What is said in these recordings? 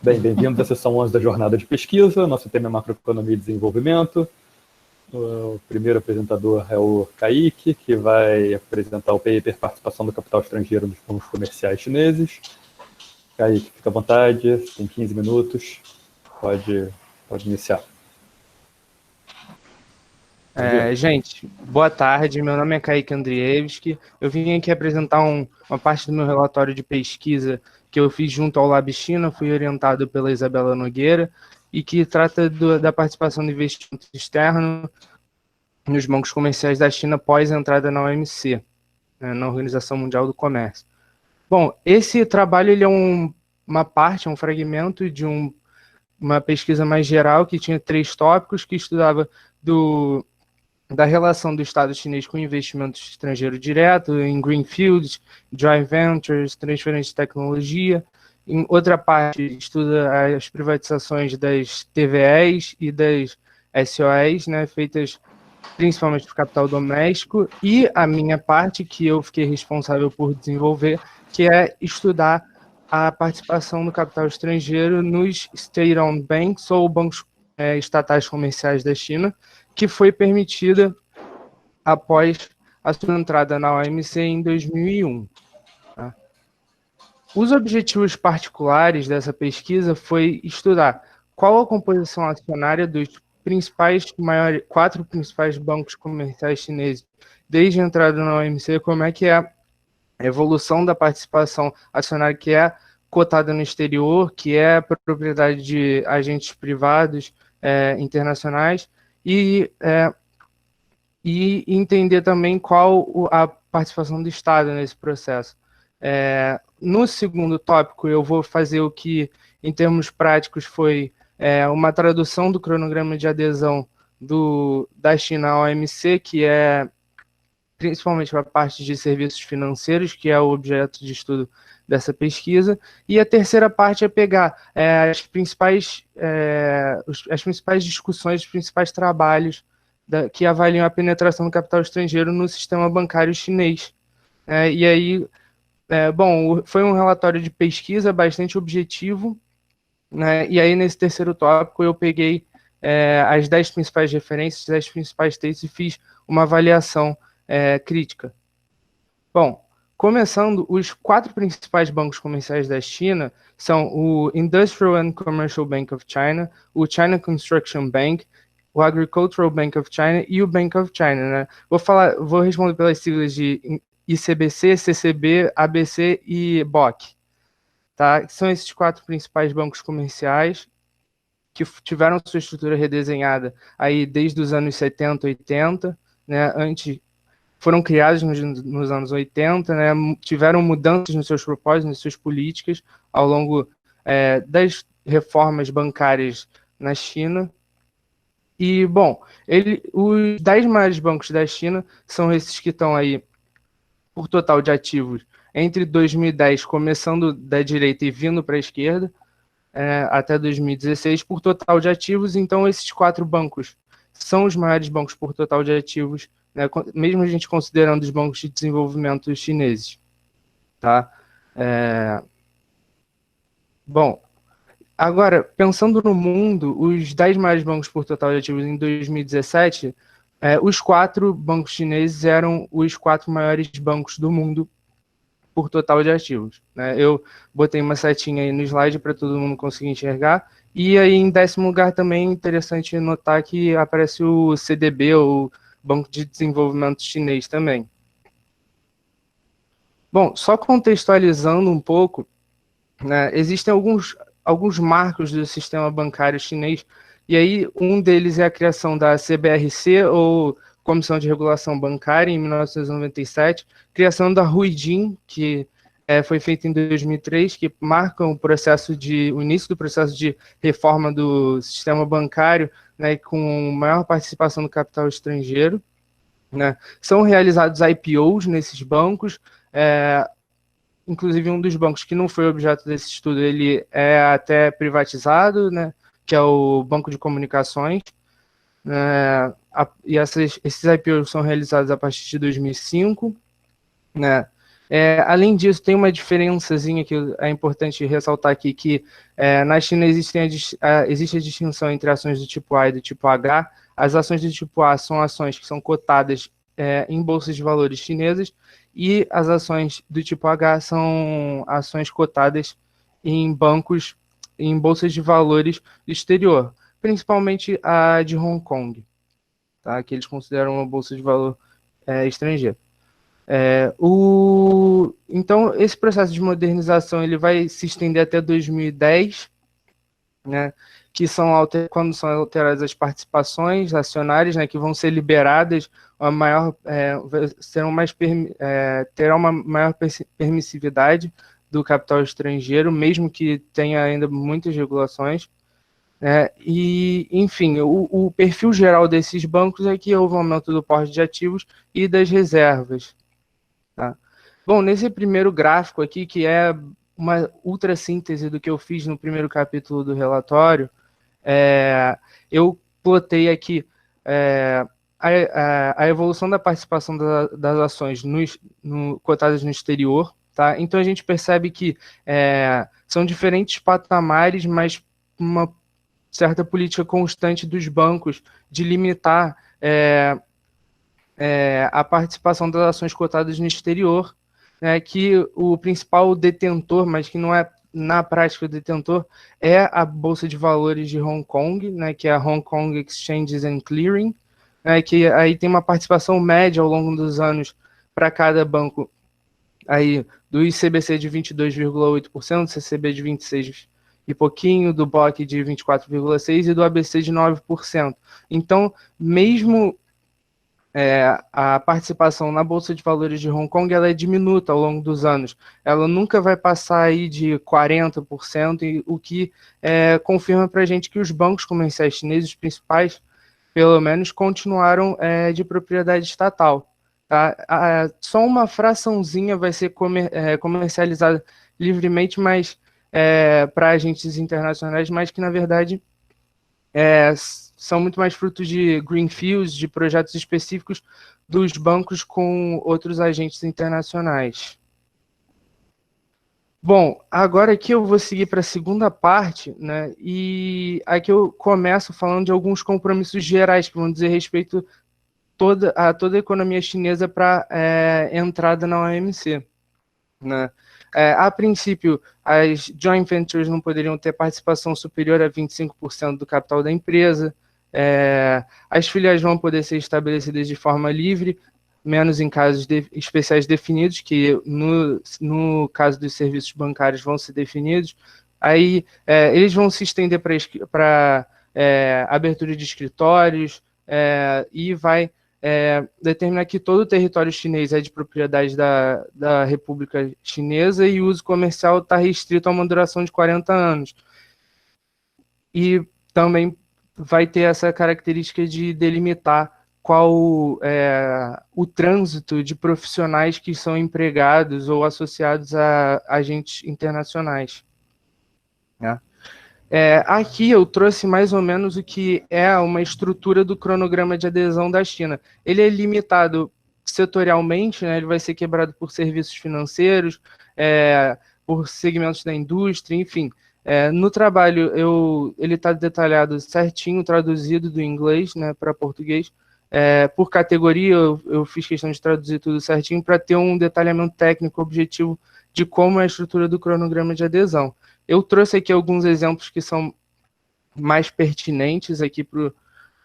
Bem, bem-vindos à sessão 11 da jornada de pesquisa. Nosso tema é macroeconomia e desenvolvimento. O primeiro apresentador é o Kaique, que vai apresentar o paper Participação do Capital Estrangeiro nos Bancos Comerciais Chineses. Kaique, fica à vontade, tem 15 minutos, pode iniciar. Gente, boa tarde, meu nome é Kaique Andrievski. Eu vim aqui apresentar uma parte do meu relatório de pesquisa que eu fiz junto ao Lab China, fui orientado pela Isabela Nogueira, e que trata da participação do investimento externo nos bancos comerciais da China pós a entrada na OMC, né, na Organização Mundial do Comércio. Bom, esse trabalho ele é uma parte, um fragmento de uma pesquisa mais geral que tinha 3 tópicos, que estudava da relação do Estado chinês com investimento estrangeiro direto em greenfields, joint ventures, transferência de tecnologia. Em outra parte, estuda as privatizações das TVEs e das SOEs, né, feitas principalmente por capital doméstico, e a minha parte, que eu fiquei responsável por desenvolver, que é estudar a participação do capital estrangeiro nos state-owned banks, ou bancos estatais comerciais da China, que foi permitida após a sua entrada na OMC em 2001. Tá? Os objetivos particulares dessa pesquisa foi estudar qual a composição acionária dos 4 principais bancos comerciais chineses desde a entrada na OMC, como é que é a evolução da participação acionária que é cotada no exterior, que é propriedade de agentes privados internacionais, e entender também qual a participação do Estado nesse processo. No segundo tópico, eu vou fazer o que, em termos práticos, foi uma tradução do cronograma de adesão da China à OMC, que é principalmente para a parte de serviços financeiros, que é o objeto de estudo dessa pesquisa, e a terceira parte é pegar as principais discussões, os principais trabalhos que avaliam a penetração do capital estrangeiro no sistema bancário chinês. E aí, bom, foi um relatório de pesquisa bastante objetivo, né? E aí, nesse terceiro tópico, eu peguei as 10 principais referências, 10 principais textos e fiz uma avaliação crítica. Bom, começando, os 4 principais bancos comerciais da China são o Industrial and Commercial Bank of China, o China Construction Bank, o Agricultural Bank of China e o Bank of China, né? Vou responder pelas siglas de ICBC, CCB, ABC e BOC. Tá? São esses 4 principais bancos comerciais que tiveram sua estrutura redesenhada aí desde os anos 70, 80, né? Foram criados nos anos 80, né? Tiveram mudanças nos seus propósitos, nas suas políticas, ao longo das reformas bancárias na China. E, bom, os 10 maiores bancos da China são esses que estão aí por total de ativos entre 2010, começando da direita e vindo para a esquerda, até 2016, por total de ativos. Então, esses 4 bancos são os maiores bancos por total de ativos, né, mesmo a gente considerando os bancos de desenvolvimento chineses. Tá? Bom, agora, pensando no mundo, os 10 maiores bancos por total de ativos em 2017, os 4 bancos chineses eram os 4 maiores bancos do mundo por total de ativos. Né? Eu botei uma setinha aí no slide para todo mundo conseguir enxergar. E aí, em 10º lugar, também é interessante notar que aparece o CDB, o Banco de Desenvolvimento Chinês também. Bom, só contextualizando um pouco, né, existem alguns marcos do sistema bancário chinês, e aí um deles é a criação da CBRC, ou Comissão de Regulação Bancária, em 1997, criação da Huijin, que foi feita em 2003, que marca o início do processo de reforma do sistema bancário, né, com maior participação do capital estrangeiro. Né. São realizados IPOs nesses bancos, inclusive um dos bancos que não foi objeto desse estudo, ele é até privatizado, né, que é o Banco de Comunicações, e esses IPOs são realizados a partir de 2005, né, Além disso, tem uma diferençazinha que é importante ressaltar aqui, que na China existe a distinção entre ações do tipo A e do tipo H. As ações do tipo A são ações que são cotadas em bolsas de valores chinesas, e as ações do tipo H são ações cotadas em bancos, em bolsas de valores do exterior, principalmente a de Hong Kong, tá? Que eles consideram uma bolsa de valor estrangeira. Então, esse processo de modernização ele vai se estender até 2010, né, que quando são alteradas as participações acionárias, né, que vão ser liberadas, terá uma maior permissividade do capital estrangeiro, mesmo que tenha ainda muitas regulações. E, enfim, o perfil geral desses bancos é que houve um aumento do porte de ativos e das reservas. Tá? Bom, nesse primeiro gráfico aqui, que é uma ultra síntese do que eu fiz no primeiro capítulo do relatório, eu plotei aqui a evolução da participação das ações cotadas no exterior. Tá? Então a gente percebe que são diferentes patamares, mas uma certa política constante dos bancos de limitar a participação das ações cotadas no exterior, né, que o principal detentor, mas que não é na prática o detentor, é a Bolsa de Valores de Hong Kong, né, que é a Hong Kong Exchanges and Clearing, né, que aí tem uma participação média ao longo dos anos para cada banco, aí do ICBC de 22,8%, do CCB de 26% e pouquinho, do BOC de 24,6% e do ABC de 9%. Então, mesmo a participação na Bolsa de Valores de Hong Kong ela é diminuta ao longo dos anos. Ela nunca vai passar aí de 40%, o que confirma para a gente que os bancos comerciais chineses, os principais, pelo menos, continuaram de propriedade estatal. Tá? Só uma fraçãozinha vai ser comercializada livremente, mas para agentes internacionais, mas que, na verdade, são muito mais frutos de greenfields, de projetos específicos dos bancos com outros agentes internacionais. Bom, agora aqui eu vou seguir para a segunda parte, né? E aqui eu começo falando de alguns compromissos gerais que vão dizer respeito a toda a economia chinesa para entrada na OMC, né? A princípio, as joint ventures não poderiam ter participação superior a 25% do capital da empresa. As filiais vão poder ser estabelecidas de forma livre, menos em casos especiais definidos, que no caso dos serviços bancários vão ser definidos. Aí eles vão se estender para abertura de escritórios e vai determinar que todo o território chinês é de propriedade da República Chinesa e o uso comercial está restrito a uma duração de 40 anos. E também vai ter essa característica de delimitar qual o trânsito de profissionais que são empregados ou associados a agentes internacionais. Né? Aqui eu trouxe mais ou menos o que é uma estrutura do cronograma de adesão da China. Ele é limitado setorialmente, né? Ele vai ser quebrado por serviços financeiros, por segmentos da indústria, enfim. No trabalho, ele está detalhado certinho, traduzido do inglês, né, para português. Por categoria, eu fiz questão de traduzir tudo certinho para ter um detalhamento técnico objetivo de como é a estrutura do cronograma de adesão. Eu trouxe aqui alguns exemplos que são mais pertinentes aqui para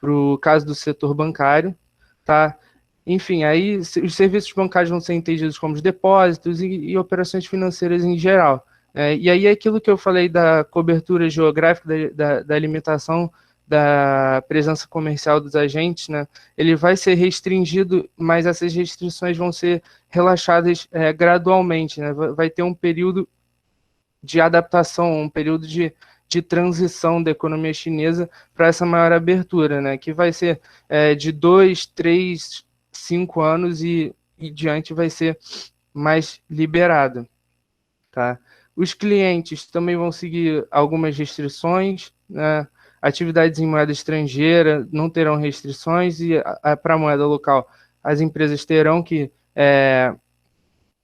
o caso do setor bancário, tá? Enfim, aí os serviços bancários vão ser entendidos como os depósitos e operações financeiras em geral. E aí aquilo que eu falei da cobertura geográfica, da limitação da presença comercial dos agentes, né? Ele vai ser restringido, mas essas restrições vão ser relaxadas gradualmente, né? Vai ter um período de adaptação, um período de transição da economia chinesa para essa maior abertura, né? Que vai ser de 2, 3, 5 anos e diante vai ser mais liberado. Tá? Os clientes também vão seguir algumas restrições, né? Atividades em moeda estrangeira não terão restrições e para a moeda local as empresas terão que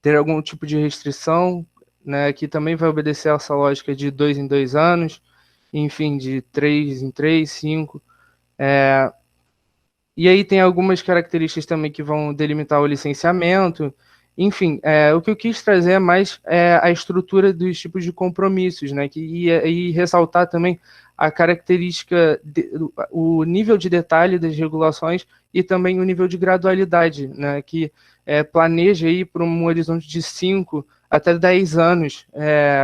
ter algum tipo de restrição, né, que também vai obedecer a essa lógica de 2 em 2 anos, enfim, de 3 em 3, 5. E aí tem algumas características também que vão delimitar o licenciamento. Enfim, o que eu quis trazer é mais a estrutura dos tipos de compromissos, né? E ressaltar também a característica, o nível de detalhe das regulações e também o nível de gradualidade, né? Que planeja aí para um horizonte de 5 até 10 anos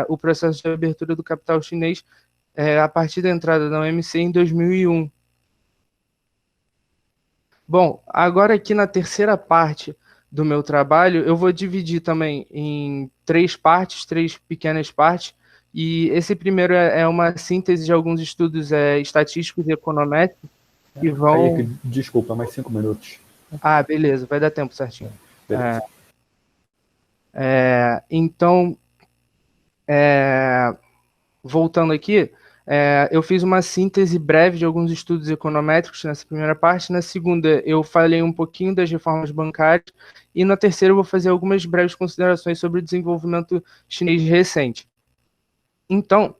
o processo de abertura do capital chinês a partir da entrada da OMC em 2001. Bom, agora aqui na terceira parte do meu trabalho, eu vou dividir também em 3 partes, 3 pequenas partes, e esse primeiro é uma síntese de alguns estudos estatísticos e econométricos que vão... Kaique, desculpa, mais 5 minutos. Ah, beleza, vai dar tempo certinho. Beleza. Então, voltando aqui, eu fiz uma síntese breve de alguns estudos econométricos nessa primeira parte. Na segunda, eu falei um pouquinho das reformas bancárias. E na terceira, eu vou fazer algumas breves considerações sobre o desenvolvimento chinês recente. Então,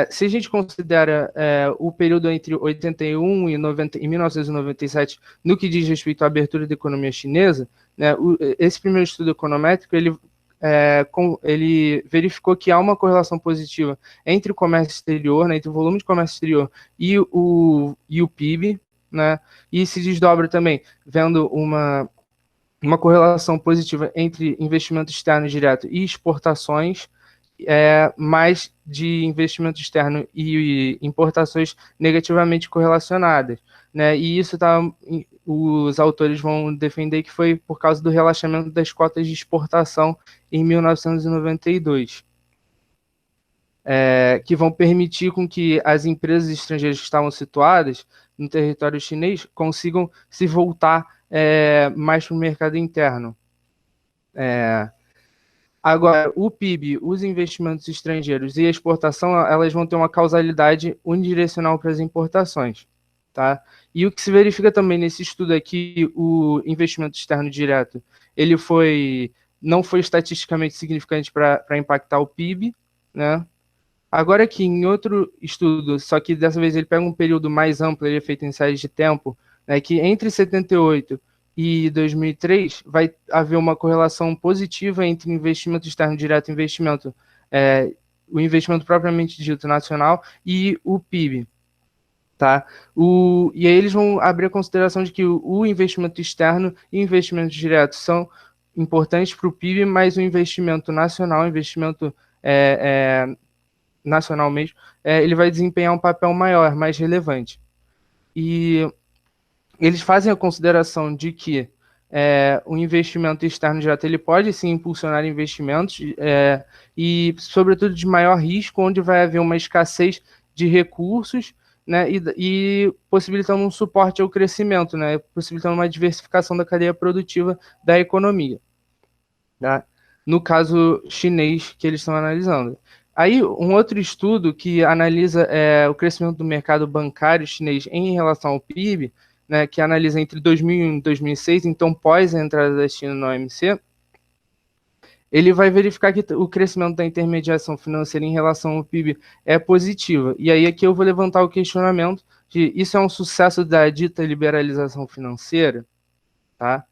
se a gente considera o período entre 81 e 1997, no que diz respeito à abertura da economia chinesa, né, esse primeiro estudo econométrico, ele verificou que há uma correlação positiva entre o comércio exterior, né, entre o volume de comércio exterior e o PIB, né, e se desdobra também vendo uma correlação positiva entre investimento externo direto e exportações, mais de investimento externo e importações negativamente correlacionadas, né? E isso os autores vão defender que foi por causa do relaxamento das cotas de exportação em 1992, que vão permitir com que as empresas estrangeiras que estavam situadas no território chinês consigam se voltar mais para o mercado interno. Agora, o PIB, os investimentos estrangeiros e a exportação, elas vão ter uma causalidade unidirecional para as importações, tá? E o que se verifica também nesse estudo é que o investimento externo direto, ele não foi estatisticamente significante para impactar o PIB, né? Agora que em outro estudo, só que dessa vez ele pega um período mais amplo, ele é feito em séries de tempo, né, que entre 78 e 2003 vai haver uma correlação positiva entre investimento externo direto e o investimento propriamente dito nacional e o PIB. Tá? E aí eles vão abrir a consideração de que o investimento externo e o investimento direto são importantes para o PIB, mas o investimento nacional, o investimento nacional mesmo, ele vai desempenhar um papel maior, mais relevante. E eles fazem a consideração de que o investimento externo direto ele pode sim impulsionar investimentos e, sobretudo, de maior risco, onde vai haver uma escassez de recursos, né, e possibilitando um suporte ao crescimento, né, possibilitando uma diversificação da cadeia produtiva da economia. Tá? No caso chinês que eles estão analisando. Aí, um outro estudo que analisa o crescimento do mercado bancário chinês em relação ao PIB, né, que analisa entre 2001 e 2006, então pós a entrada da China na OMC, ele vai verificar que o crescimento da intermediação financeira em relação ao PIB é positivo. E aí aqui eu vou levantar o questionamento de isso é um sucesso da dita liberalização financeira? Tá?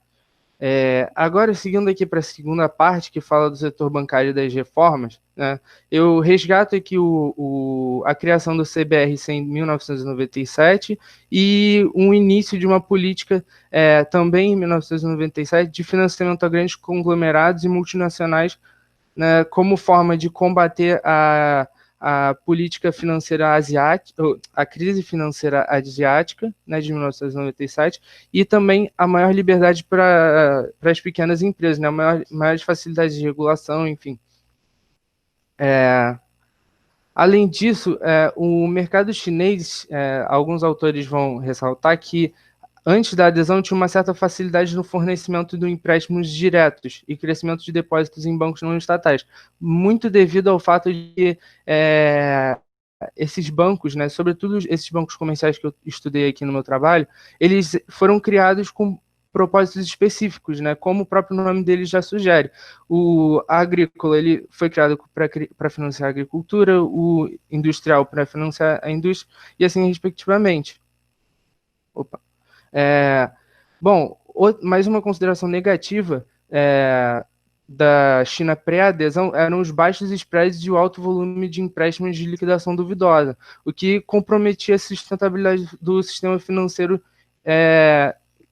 Agora, seguindo aqui para a segunda parte, que fala do setor bancário e das reformas, né, eu resgato aqui a criação do CBRC em 1997 e um início de uma política também em 1997 de financiamento a grandes conglomerados e multinacionais, né, como forma de combater a política financeira asiática, a crise financeira asiática, né, de 1997, e também a maior liberdade para as pequenas empresas, né, maiores facilidades de regulação, enfim. Além disso, o mercado chinês, alguns autores vão ressaltar que antes da adesão, tinha uma certa facilidade no fornecimento de empréstimos diretos e crescimento de depósitos em bancos não estatais, muito devido ao fato de que esses bancos, né, sobretudo esses bancos comerciais que eu estudei aqui no meu trabalho, eles foram criados com propósitos específicos, né? Como o próprio nome dele já sugere. O agrícola ele foi criado para financiar a agricultura, o industrial para financiar a indústria, e assim respectivamente. Opa. Bom, mais uma consideração negativa da China pré-adesão eram os baixos spreads e o alto volume de empréstimos de liquidação duvidosa, o que comprometia a sustentabilidade do sistema financeiro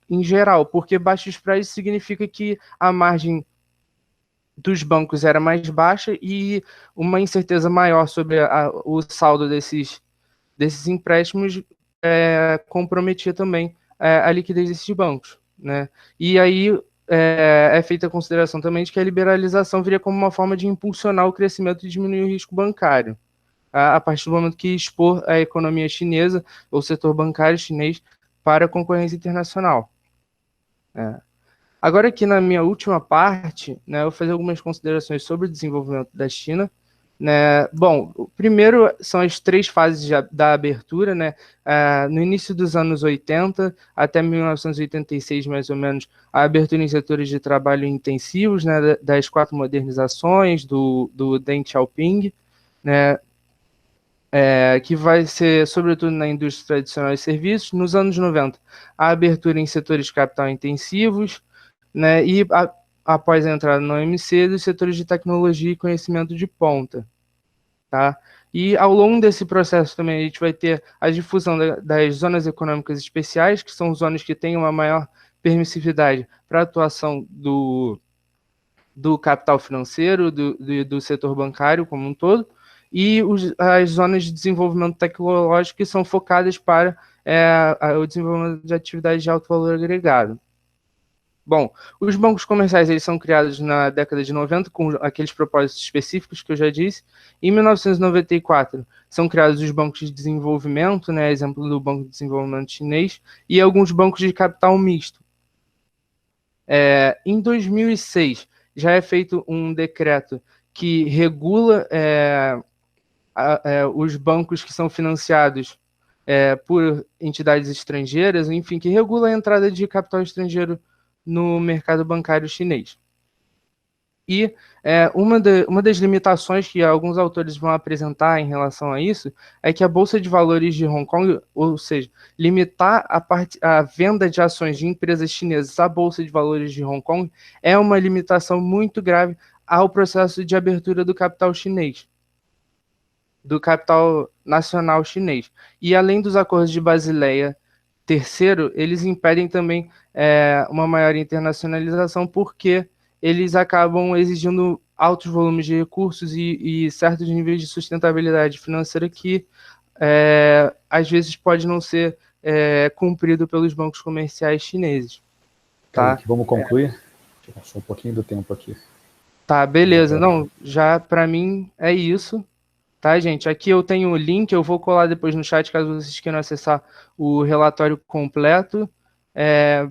em geral, porque baixos spreads significa que a margem dos bancos era mais baixa e uma incerteza maior sobre o saldo desses empréstimos comprometia também a liquidez desses bancos, né? E aí é feita a consideração também de que a liberalização viria como uma forma de impulsionar o crescimento e diminuir o risco bancário, a partir do momento que expor a economia chinesa, ou o setor bancário chinês, para a concorrência internacional. Agora aqui na minha última parte, né, eu vou fazer algumas considerações sobre o desenvolvimento da China. Né? Bom, o primeiro são as 3 fases da abertura, né? No início dos anos 80 até 1986, mais ou menos, a abertura em setores de trabalho intensivos, né? Das 4 modernizações do Deng Xiaoping, né? Que vai ser, sobretudo, na indústria tradicional e serviços. Nos anos 90, a abertura em setores de capital intensivos, né? E após a entrada no OMC, dos setores de tecnologia e conhecimento de ponta. Tá? E ao longo desse processo também a gente vai ter a difusão das zonas econômicas especiais, que são zonas que têm uma maior permissividade para a atuação do capital financeiro, do setor bancário como um todo, e as zonas de desenvolvimento tecnológico que são focadas para o desenvolvimento de atividades de alto valor agregado. Bom, os bancos comerciais eles são criados na década de 90 com aqueles propósitos específicos que eu já disse. Em 1994 são criados os bancos de desenvolvimento, né, exemplo do Banco de Desenvolvimento Chinês, e alguns bancos de capital misto. Em 2006 já é feito um decreto que regula os bancos que são financiados por entidades estrangeiras, enfim, que regula a entrada de capital estrangeiro no mercado bancário chinês. E uma das limitações que alguns autores vão apresentar em relação a isso é que a Bolsa de Valores de Hong Kong, ou seja, limitar a venda de ações de empresas chinesas à Bolsa de Valores de Hong Kong é uma limitação muito grave ao processo de abertura do capital chinês, do capital nacional chinês. E além dos acordos de Basileia terceiro, eles impedem também uma maior internacionalização, porque eles acabam exigindo altos volumes de recursos e certos níveis de sustentabilidade financeira que às vezes pode não ser cumprido pelos bancos comerciais chineses. Tá? Vamos concluir? Tirar só um pouquinho do tempo aqui. Tá, beleza. Não, já para mim é isso. Tá, gente? Aqui eu tenho o link, eu vou colar depois no chat, caso vocês queiram acessar o relatório completo.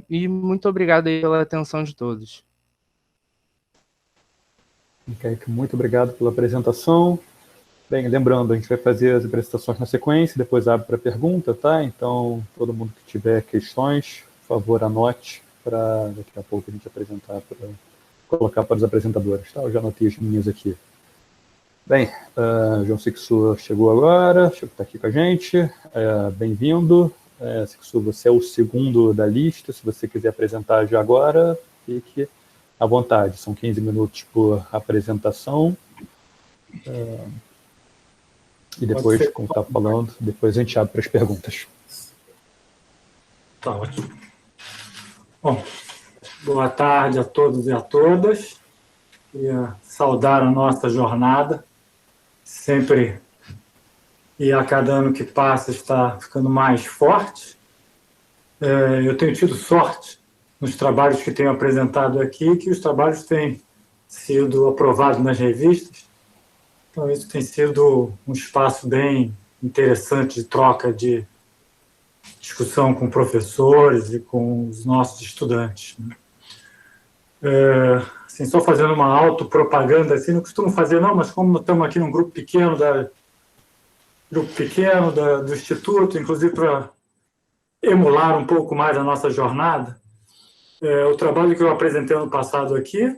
E muito obrigado aí pela atenção de todos. Kaique, muito obrigado pela apresentação. Bem, lembrando, a gente vai fazer as apresentações na sequência, depois abre para pergunta, tá? Então, todo mundo que tiver questões, por favor, anote para daqui a pouco a gente apresentar, para colocar para os apresentadores, tá? Eu já anotei as minhas aqui. Bem, João Sixu chegou agora, está aqui com a gente, bem-vindo. Sixu, você é o segundo da lista, se você quiser apresentar já agora, fique à vontade, são 15 minutos por apresentação. E depois, como está falando, depois a gente abre para as perguntas. Tá ótimo. Bom, boa tarde a todos e a todas. Queria saudar a nossa jornada. Sempre, e a cada ano que passa, está ficando mais forte. Eu tenho tido sorte nos trabalhos que tenho apresentado aqui, que os trabalhos têm sido aprovados nas revistas. Então, isso tem sido um espaço bem interessante de troca, de discussão com professores e com os nossos estudantes. Assim, só fazendo uma autopropaganda, assim, não costumo fazer não, mas como estamos aqui num grupo pequeno do Instituto, inclusive para emular um pouco mais a nossa jornada, O trabalho que eu apresentei ano passado aqui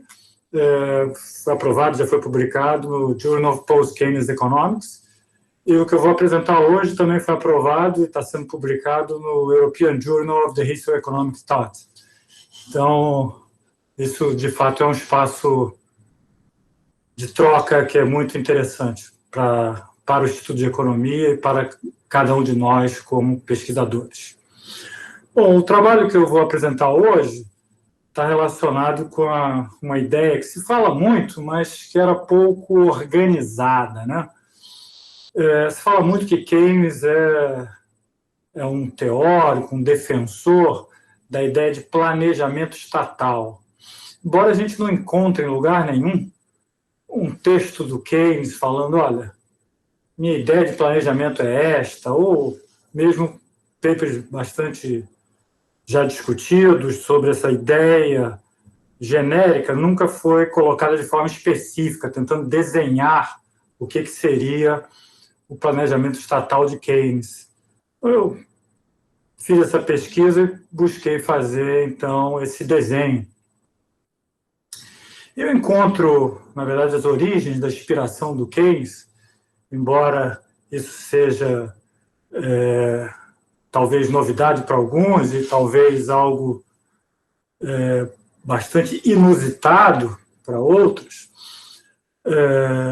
foi aprovado, já foi publicado no Journal of Post-Keynes Economics, e o que eu vou apresentar hoje também foi aprovado e está sendo publicado no European Journal of the History of Economic Thought. Então, isso, de fato, é um espaço de troca que é muito interessante para o Instituto de Economia e para cada um de nós como pesquisadores. Bom, o trabalho que eu vou apresentar hoje está relacionado com uma ideia que se fala muito, mas que era pouco organizada, né? Se fala muito que Keynes é um teórico, um defensor da ideia de planejamento estatal. Embora a gente não encontre em lugar nenhum um texto do Keynes falando, olha, minha ideia de planejamento é esta, ou mesmo papers bastante já discutidos sobre essa ideia genérica, nunca foi colocada de forma específica, tentando desenhar o que seria o planejamento estatal de Keynes. Eu fiz essa pesquisa e busquei fazer, então, esse desenho. Eu encontro, na verdade, as origens da inspiração do Keynes, embora isso seja talvez novidade para alguns e talvez algo bastante inusitado para outros.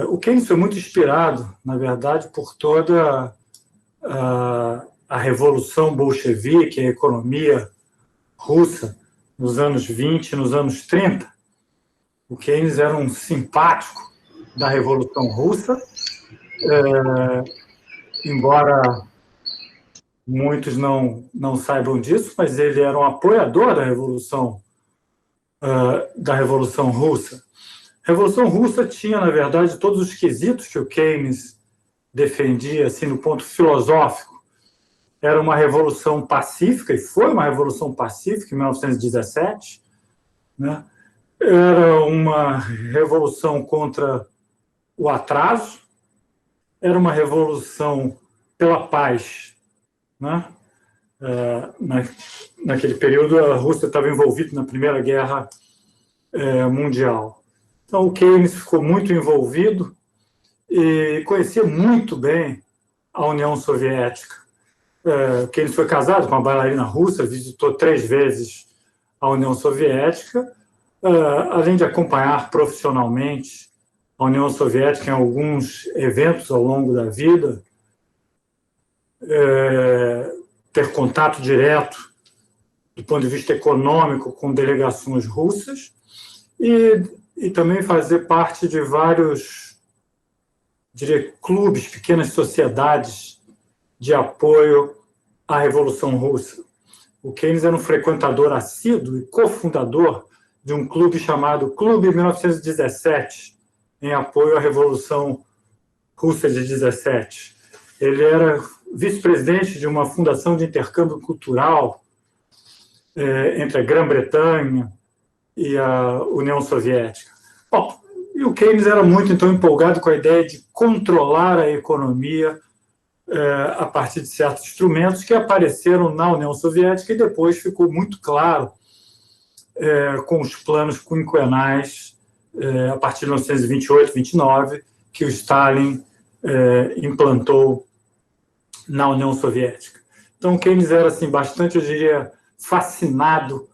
O Keynes foi muito inspirado, na verdade, por toda a revolução bolchevique, a economia russa, nos anos 20 e nos anos 30. O Keynes era um simpático da Revolução Russa, embora muitos não saibam disso, mas ele era um apoiador da Revolução Russa. A Revolução Russa tinha, na verdade, todos os quesitos que o Keynes defendia, assim, no ponto filosófico. Era uma revolução pacífica, e foi uma revolução pacífica em 1917, né? Era uma revolução contra o atraso, era uma revolução pela paz, né? Naquele período, a Rússia estava envolvida na Primeira Guerra Mundial. Então, o Keynes ficou muito envolvido e conhecia muito bem a União Soviética. Keynes foi casado com uma bailarina russa, visitou 3 vezes a União Soviética, além de acompanhar profissionalmente a União Soviética em alguns eventos ao longo da vida, ter contato direto do ponto de vista econômico com delegações russas e também fazer parte de vários, diria, clubes, pequenas sociedades de apoio à Revolução Russa. O Keynes era um frequentador assíduo e cofundador de um clube chamado Clube 1917, em apoio à Revolução Russa de 17. Ele era vice-presidente de uma fundação de intercâmbio cultural entre a Grã-Bretanha e a União Soviética. Bom, e o Keynes era muito, então, empolgado com a ideia de controlar a economia a partir de certos instrumentos que apareceram na União Soviética e depois ficou muito claro com os planos quinquenais a partir de 1928, 29, que o Stalin implantou na União Soviética. Então, Keynes era assim, bastante, eu diria, fascinado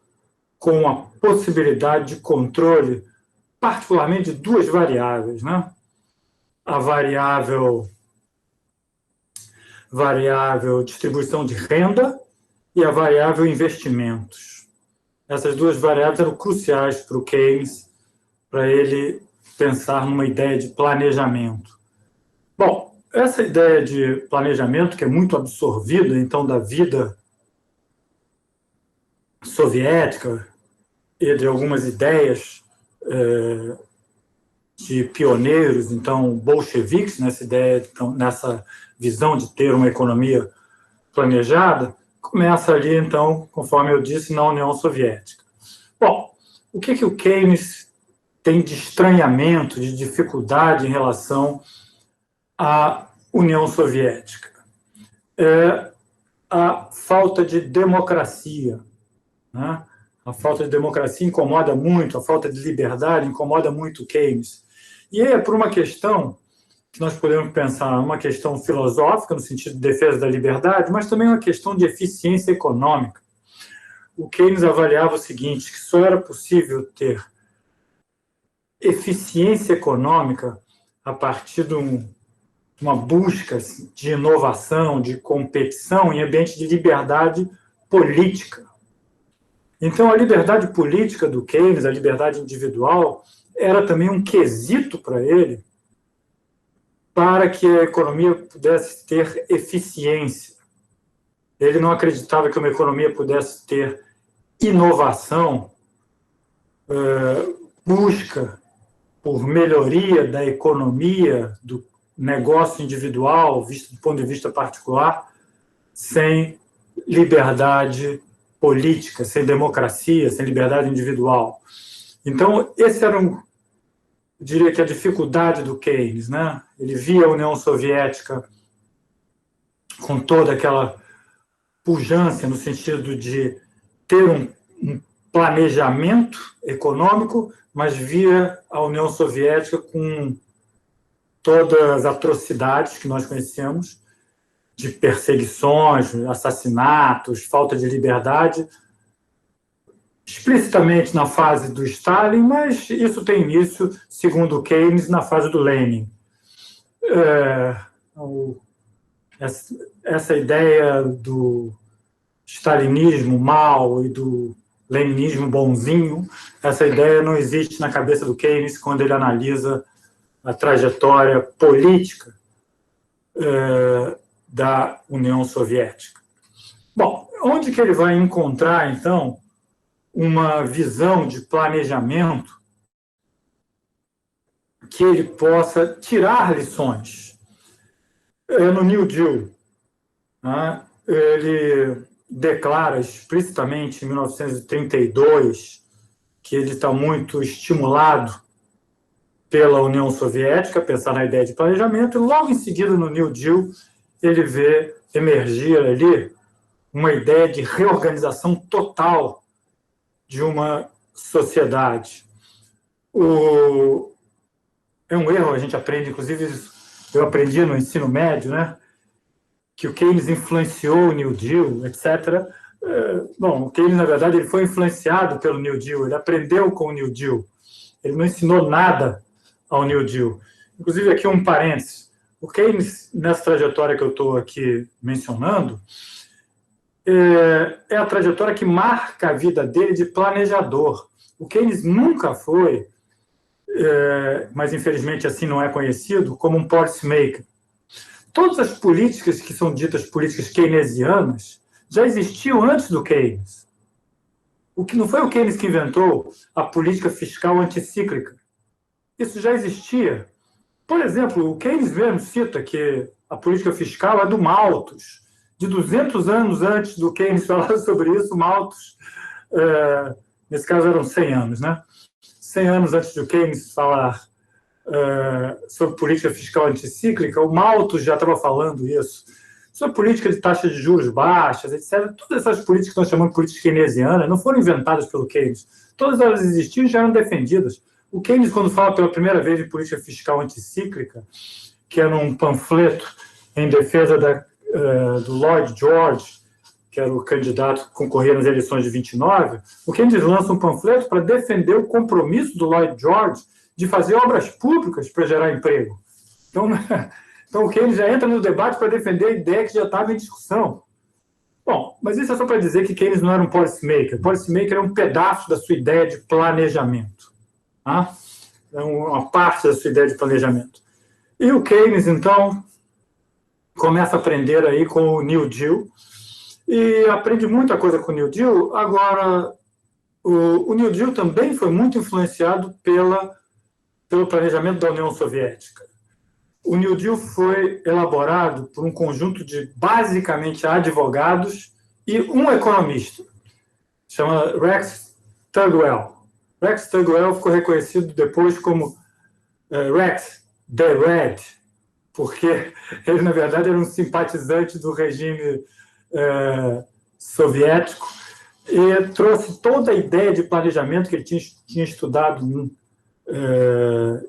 com a possibilidade de controle, particularmente de 2 variáveis, né? A variável distribuição de renda e a variável investimentos. Essas 2 variáveis eram cruciais para o Keynes, para ele pensar numa ideia de planejamento. Bom, essa ideia de planejamento, que é muito absorvida, então, da vida soviética e de algumas ideias de pioneiros, então, bolcheviques, nessa visão de ter uma economia planejada, começa ali, então, conforme eu disse, na União Soviética. Bom, o que o Keynes tem de estranhamento, de dificuldade em relação à União Soviética? É a falta de democracia, né? A falta de democracia incomoda muito, a falta de liberdade incomoda muito Keynes. E é por uma questão que nós podemos pensar, uma questão filosófica, no sentido de defesa da liberdade, mas também uma questão de eficiência econômica. O Keynes avaliava o seguinte, que só era possível ter eficiência econômica a partir de uma busca de inovação, de competição em ambiente de liberdade política. Então, a liberdade política do Keynes, a liberdade individual, era também um quesito para ele para que a economia pudesse ter eficiência. Ele não acreditava que uma economia pudesse ter inovação, busca por melhoria da economia, do negócio individual, visto do ponto de vista particular, sem liberdade política, sem democracia, sem liberdade individual. Então, esse era diria que a dificuldade do Keynes, né? Ele via a União Soviética com toda aquela pujança no sentido de ter um planejamento econômico, mas via a União Soviética com todas as atrocidades que nós conhecemos, de perseguições, assassinatos, falta de liberdade, explicitamente na fase do Stalin, mas isso tem início, segundo Keynes, na fase do Lenin. Essa ideia do stalinismo mau e do leninismo bonzinho, essa ideia não existe na cabeça do Keynes quando ele analisa a trajetória política da União Soviética. Bom, onde que ele vai encontrar, então, uma visão de planejamento que ele possa tirar lições? No New Deal, né? Ele declara explicitamente em 1932 que ele está muito estimulado pela União Soviética, pensar na ideia de planejamento, e logo em seguida, no New Deal, ele vê emergir ali uma ideia de reorganização total de uma sociedade. É um erro, a gente aprende, inclusive eu aprendi no ensino médio, né, que o Keynes influenciou o New Deal, etc. Bom, o Keynes, na verdade, ele foi influenciado pelo New Deal, ele aprendeu com o New Deal, ele não ensinou nada ao New Deal. Inclusive, aqui um parênteses, o Keynes, nessa trajetória que eu estou aqui mencionando, é a trajetória que marca a vida dele de planejador. O Keynes nunca foi, mas infelizmente assim não é conhecido, como um policymaker. Todas as políticas que são ditas políticas keynesianas já existiam antes do Keynes. O que não foi o Keynes que inventou a política fiscal anticíclica. Isso já existia. Por exemplo, o Keynes mesmo cita que a política fiscal é do Malthus. De 200 anos antes do Keynes falar sobre isso, Malthus, nesse caso eram 100 anos, né? 100 anos antes do Keynes falar sobre política fiscal anticíclica, o Malthus já estava falando isso. Sobre política de taxa de juros baixas, etc. Todas essas políticas que nós chamamos de políticas keynesianas não foram inventadas pelo Keynes. Todas elas existiam e já eram defendidas. O Keynes, quando fala pela primeira vez de política fiscal anticíclica, que era um panfleto em defesa do Lloyd George, que era o candidato que concorria nas eleições de 29, o Keynes lança um panfleto para defender o compromisso do Lloyd George de fazer obras públicas para gerar emprego. Então o Keynes já entra no debate para defender a ideia que já estava em discussão. Bom, mas isso é só para dizer que Keynes não era um policymaker. Policymaker é um pedaço da sua ideia de planejamento. Tá? É uma parte da sua ideia de planejamento. E o Keynes, então, começa a aprender aí com o New Deal e aprende muita coisa com o New Deal. Agora, o New Deal também foi muito influenciado pelo planejamento da União Soviética. O New Deal foi elaborado por um conjunto de, basicamente, advogados e um economista, chama Rex Tugwell. Rex Tugwell ficou reconhecido depois como Rex the Red, porque ele, na verdade, era um simpatizante do regime soviético e trouxe toda a ideia de planejamento que ele tinha estudado,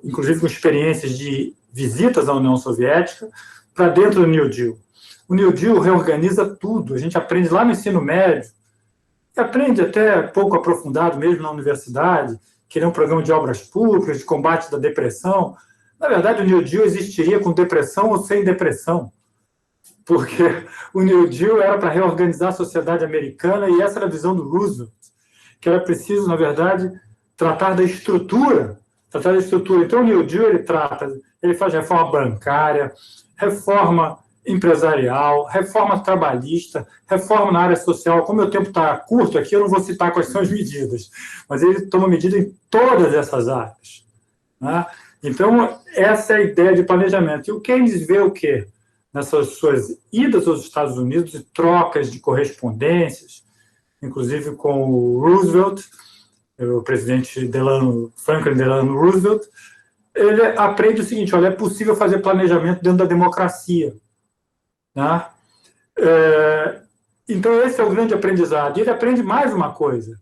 inclusive com experiências de visitas à União Soviética, para dentro do New Deal. O New Deal reorganiza tudo, a gente aprende lá no ensino médio, e aprende até pouco aprofundado mesmo na universidade, que ele é um programa de obras públicas, de combate da depressão. Na verdade, o New Deal existiria com depressão ou sem depressão, porque o New Deal era para reorganizar a sociedade americana, e essa era a visão do Roosevelt, que era preciso, na verdade, tratar da estrutura. Então, o New Deal ele faz reforma bancária, reforma empresarial, reforma trabalhista, reforma na área social. Como meu tempo está curto aqui, eu não vou citar quais são as medidas, mas ele toma medida em todas essas áreas, né? Então, essa é a ideia de planejamento. E o Keynes vê o quê? Nessas suas idas aos Estados Unidos e trocas de correspondências, inclusive com o Roosevelt, o presidente Franklin Delano Roosevelt, ele aprende o seguinte: olha, é possível fazer planejamento dentro da democracia, né? Então, esse é o grande aprendizado. E ele aprende mais uma coisa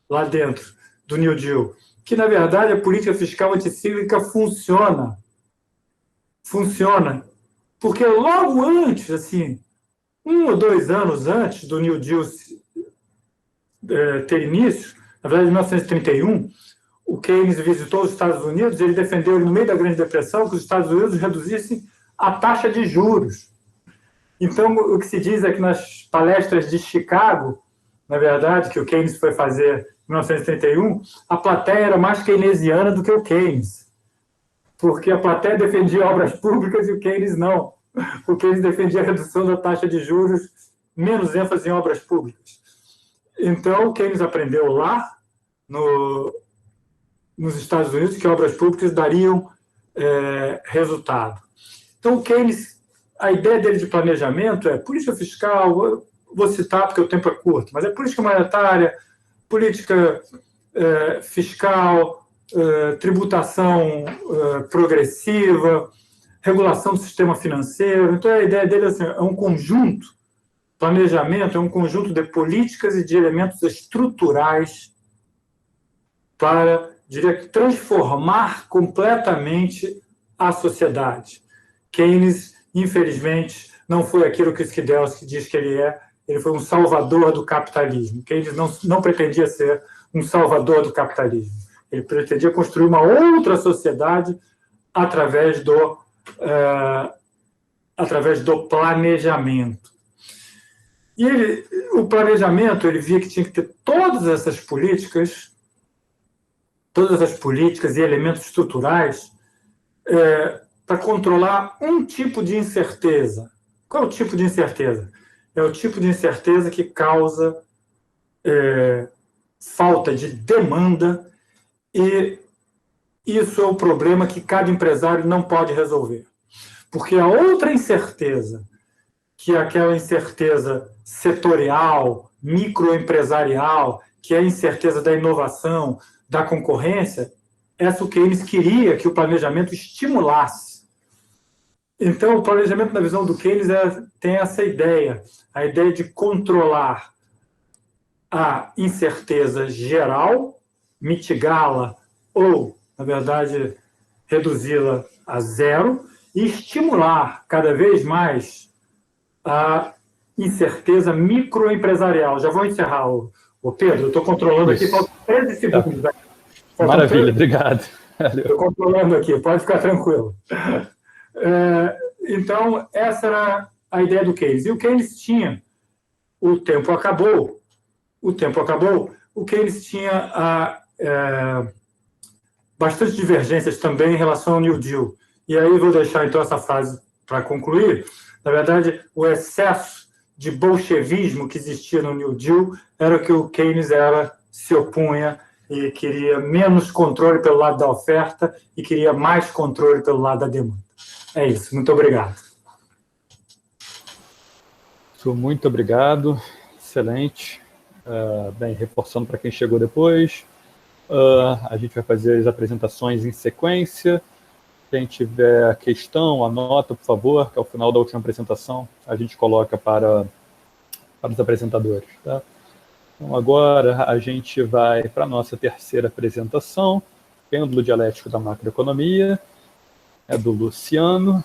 lá dentro do New Deal, que, na verdade, a política fiscal anticíclica funciona. Porque logo antes, assim, 1 ou 2 anos antes do New Deal ter início, na verdade, em 1931, o Keynes visitou os Estados Unidos e ele defendeu, no meio da Grande Depressão, que os Estados Unidos reduzissem a taxa de juros. Então, o que se diz é que nas palestras de Chicago, na verdade, que o Keynes foi fazer em 1931, a plateia era mais keynesiana do que o Keynes, porque a plateia defendia obras públicas e o Keynes não. O Keynes defendia a redução da taxa de juros, menos ênfase em obras públicas. Então, o Keynes aprendeu lá, nos Estados Unidos, que obras públicas dariam resultado. Então, o Keynes, a ideia dele de planejamento é política fiscal, vou citar porque o tempo é curto, mas é política monetária, política fiscal, tributação progressiva, regulação do sistema financeiro. Então, a ideia dele é um conjunto, planejamento é um conjunto de políticas e de elementos estruturais para, diria, transformar completamente a sociedade. Keynes, infelizmente, não foi aquilo que o Skidelsky diz que ele foi um salvador do capitalismo. Keynes não pretendia ser um salvador do capitalismo. Ele pretendia construir uma outra sociedade através do planejamento. E o planejamento, ele via que tinha que ter todas essas políticas e elementos estruturais para controlar um tipo de incerteza. Qual é o tipo de incerteza? É o tipo de incerteza que causa falta de demanda, e isso é o problema que cada empresário não pode resolver. Porque a outra incerteza, que é aquela incerteza setorial, microempresarial, que é a incerteza da inovação, da concorrência, essa o Keynes queria que o planejamento estimulasse. Então, o planejamento, na visão do Keynes, tem essa ideia, a ideia de controlar a incerteza geral, mitigá-la ou, na verdade, reduzi-la a zero, e estimular cada vez mais a incerteza microempresarial. Já vou encerrar, Pedro, eu estou controlando aqui, faltam 13 segundos. Maravilha, obrigado. Estou controlando aqui, pode ficar tranquilo. Então, essa era a ideia do Keynes. E o Keynes tinha, o tempo acabou, o Keynes tinha bastante divergências também em relação ao New Deal. E aí vou deixar, então, essa frase para concluir. Na verdade, o excesso de bolchevismo que existia no New Deal era que o Keynes se opunha e queria menos controle pelo lado da oferta e queria mais controle pelo lado da demanda. É isso. Muito obrigado. Muito obrigado. Excelente. Bem, reforçando para quem chegou depois, a gente vai fazer as apresentações em sequência. Quem tiver questão, anota, por favor, que ao final da última apresentação a gente coloca para os apresentadores. Tá? Então, agora a gente vai para a nossa terceira apresentação, Pêndulo Dialético da Macroeconomia, é do Luciano.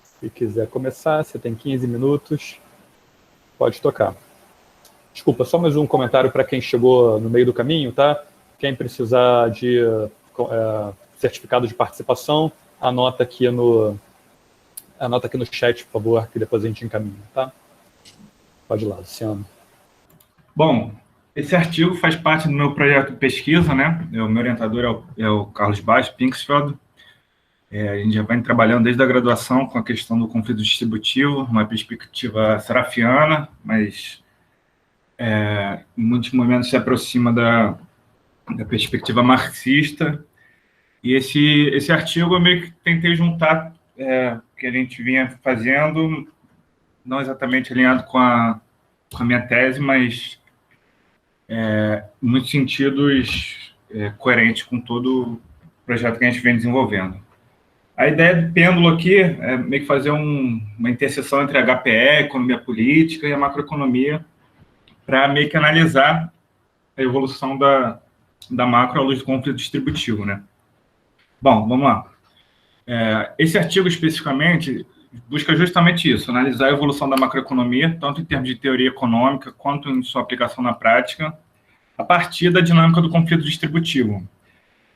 Se quiser começar, você tem 15 minutos, pode tocar. Desculpa, só mais um comentário para quem chegou no meio do caminho, tá? Quem precisar de certificado de participação, anota aqui no chat, por favor, que depois a gente encaminha, tá? Pode ir lá, Luciano. Bom, esse artigo faz parte do meu projeto de pesquisa, né? O meu orientador é o Carlos Baix Pinksfeld. A gente já vem trabalhando desde a graduação com a questão do conflito distributivo, uma perspectiva serafiana, mas em muitos momentos se aproxima da perspectiva marxista. E esse artigo eu meio que tentei juntar o que a gente vinha fazendo, não exatamente alinhado com a minha tese, mas em muitos sentidos coerente com todo o projeto que a gente vem desenvolvendo. A ideia do pêndulo aqui é meio que fazer uma interseção entre a HPE, economia política, e a macroeconomia, para meio que analisar a evolução da macro à luz do conflito distributivo, né? Bom, vamos lá. Esse artigo, especificamente, busca justamente isso, analisar a evolução da macroeconomia, tanto em termos de teoria econômica, quanto em sua aplicação na prática, a partir da dinâmica do conflito distributivo.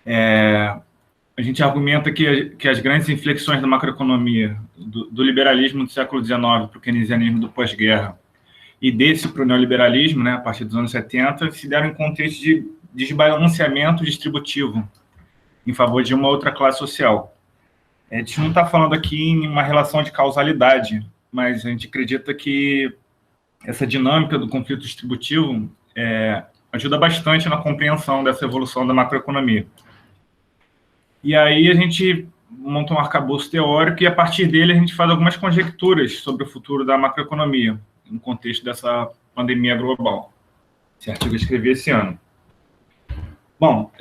A gente argumenta que as grandes inflexões da macroeconomia, do liberalismo do século XIX para o keynesianismo do pós-guerra, e desse para o neoliberalismo, né, a partir dos anos 70, se deram em contexto de desbalanceamento distributivo em favor de uma outra classe social. A gente não está falando aqui em uma relação de causalidade, mas a gente acredita que essa dinâmica do conflito distributivo ajuda bastante na compreensão dessa evolução da macroeconomia. E aí a gente monta um arcabouço teórico e, a partir dele, a gente faz algumas conjecturas sobre o futuro da macroeconomia, no contexto dessa pandemia global. Esse artigo eu escrevi esse ano. Bom,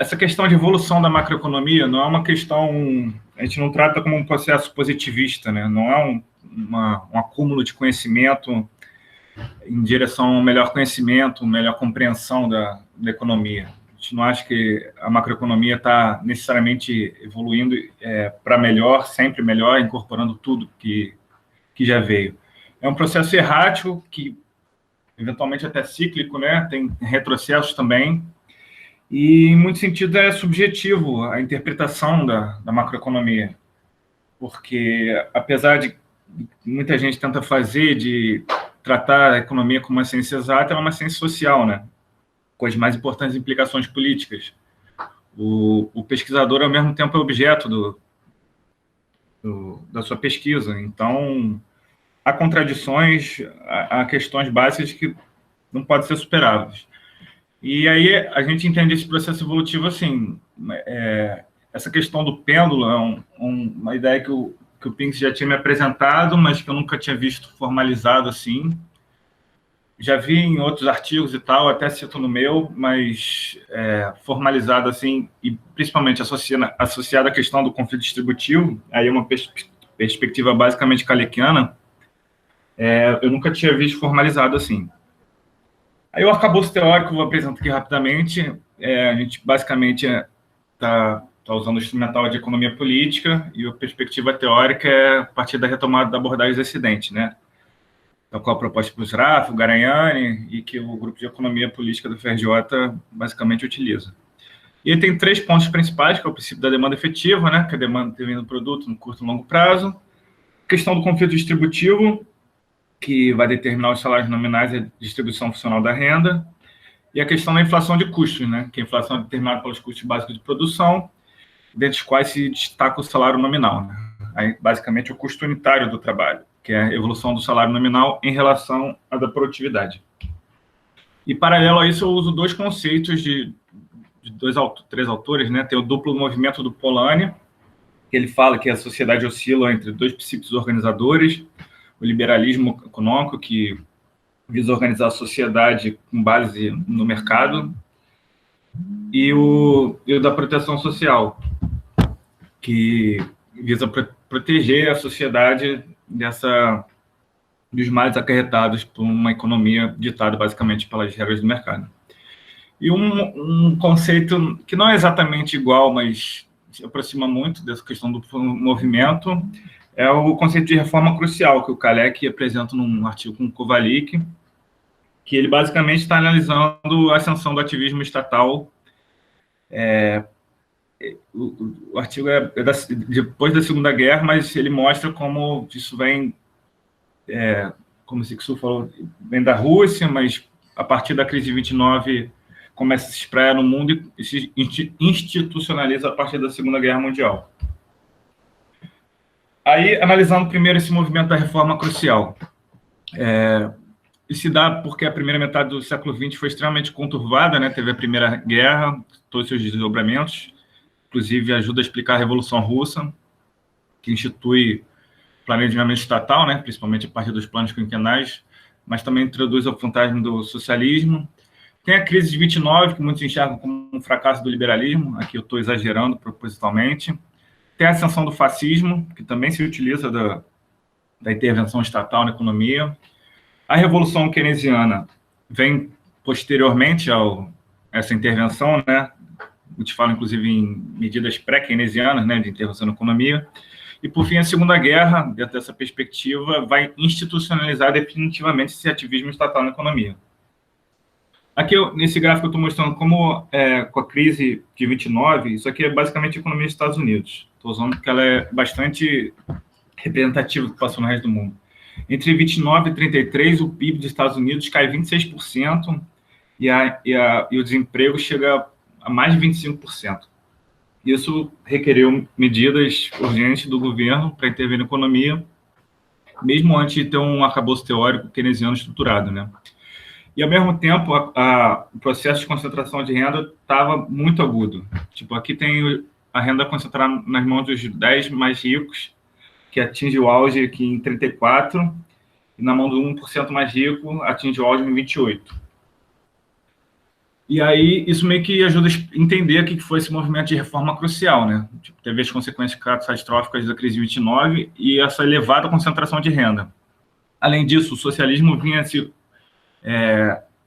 essa questão de evolução da macroeconomia não é uma questão... A gente não trata como um processo positivista, né? Não é um acúmulo de conhecimento em direção ao melhor conhecimento, melhor compreensão da economia. A gente não acha que a macroeconomia está necessariamente evoluindo para melhor, sempre melhor, incorporando tudo que já veio. É um processo errático, que eventualmente até cíclico, né? Tem retrocessos também, e em muitos sentidos é subjetivo a interpretação da macroeconomia, porque apesar de muita gente tenta fazer de tratar a economia como uma ciência exata, ela é uma ciência social, né? Com as mais importantes implicações políticas. O pesquisador, ao mesmo tempo, é objeto da sua pesquisa. Então, há contradições, há questões básicas que não podem ser superadas. E aí a gente entende esse processo evolutivo assim. Essa questão do pêndulo é uma ideia que o Pinks já tinha me apresentado, mas que eu nunca tinha visto formalizado assim. Já vi em outros artigos e tal, até cito no meu, mas formalizado assim, e principalmente associado à questão do conflito distributivo, aí é uma perspectiva basicamente kalekiana, eu nunca tinha visto formalizado assim. Aí o arcabouço teórico eu vou apresentar aqui rapidamente. A gente basicamente está usando o instrumental de economia política, e a perspectiva teórica é a partir da retomada da abordagem excedente, né? Da qual proposta por Sraf, o Garanhani, e que o grupo de economia política do FRJ basicamente utiliza. E ele tem 3 pontos principais, que é o princípio da demanda efetiva, né? Que é a demanda determina o produto no curto e longo prazo. A questão do conflito distributivo, que vai determinar os salários nominais e a distribuição funcional da renda, e a questão da inflação de custos, né? Que a inflação é determinada pelos custos básicos de produção, dentre os quais se destaca o salário nominal, né? Aí, basicamente, o custo unitário do trabalho, que é a evolução do salário nominal em relação à da produtividade. E, paralelo a isso, eu uso 2 conceitos de 3 autores, né? Tem o duplo movimento do Polanyi, que ele fala que a sociedade oscila entre 2 princípios organizadores: o liberalismo econômico, que visa organizar a sociedade com base no mercado, e o da proteção social, que visa proteger a sociedade dos males acarretados por uma economia ditada basicamente pelas regras do mercado. E um conceito que não é exatamente igual, mas se aproxima muito dessa questão do movimento, é o conceito de reforma crucial, que o Kalecki apresenta num artigo com o Kovalik, que ele basicamente está analisando a ascensão do ativismo estatal. O artigo depois da Segunda Guerra, mas ele mostra como isso vem, como o Sixu falou, vem da Rússia, mas a partir da crise de 29 começa a se espraiar no mundo e se institucionaliza a partir da Segunda Guerra Mundial. Aí, analisando primeiro esse movimento da reforma crucial, isso se dá porque a primeira metade do século XX foi extremamente conturbada, né? Teve a Primeira Guerra, todos os seus desdobramentos, inclusive ajuda a explicar a Revolução Russa, que institui planejamento estatal, né? Principalmente a partir dos planos quinquenais, mas também introduz o fantasma do socialismo. Tem a crise de 29, que muitos enxergam como um fracasso do liberalismo, aqui eu estou exagerando propositalmente. Tem a ascensão do fascismo, que também se utiliza da intervenção estatal na economia. A Revolução Keynesiana vem posteriormente a essa intervenção, né? A gente fala, inclusive, em medidas pré-keynesianas, né, de intervenção na economia. E, por fim, a Segunda Guerra, dentro dessa perspectiva, vai institucionalizar definitivamente esse ativismo estatal na economia. Aqui, nesse gráfico, eu estou mostrando como, com a crise de 29, isso aqui é basicamente a economia dos Estados Unidos. Estou usando porque ela é bastante representativa do que passou no resto do mundo. Entre 29 e 33, o PIB dos Estados Unidos cai 26% e o desemprego chega a mais de 25%. Isso requereu medidas urgentes do governo para intervir na economia, mesmo antes de ter um arcabouço teórico keynesiano estruturado, né? E, ao mesmo tempo, o processo de concentração de renda estava muito agudo. Tipo, aqui tem a renda concentrada nas mãos dos 10 mais ricos, que atinge o auge aqui em 34, e na mão do 1% mais rico atinge o auge em 28. E aí, isso meio que ajuda a entender o que foi esse movimento de reforma crucial, né? Tipo, teve as consequências catastróficas da crise de 29 e essa elevada concentração de renda. Além disso, o socialismo vinha se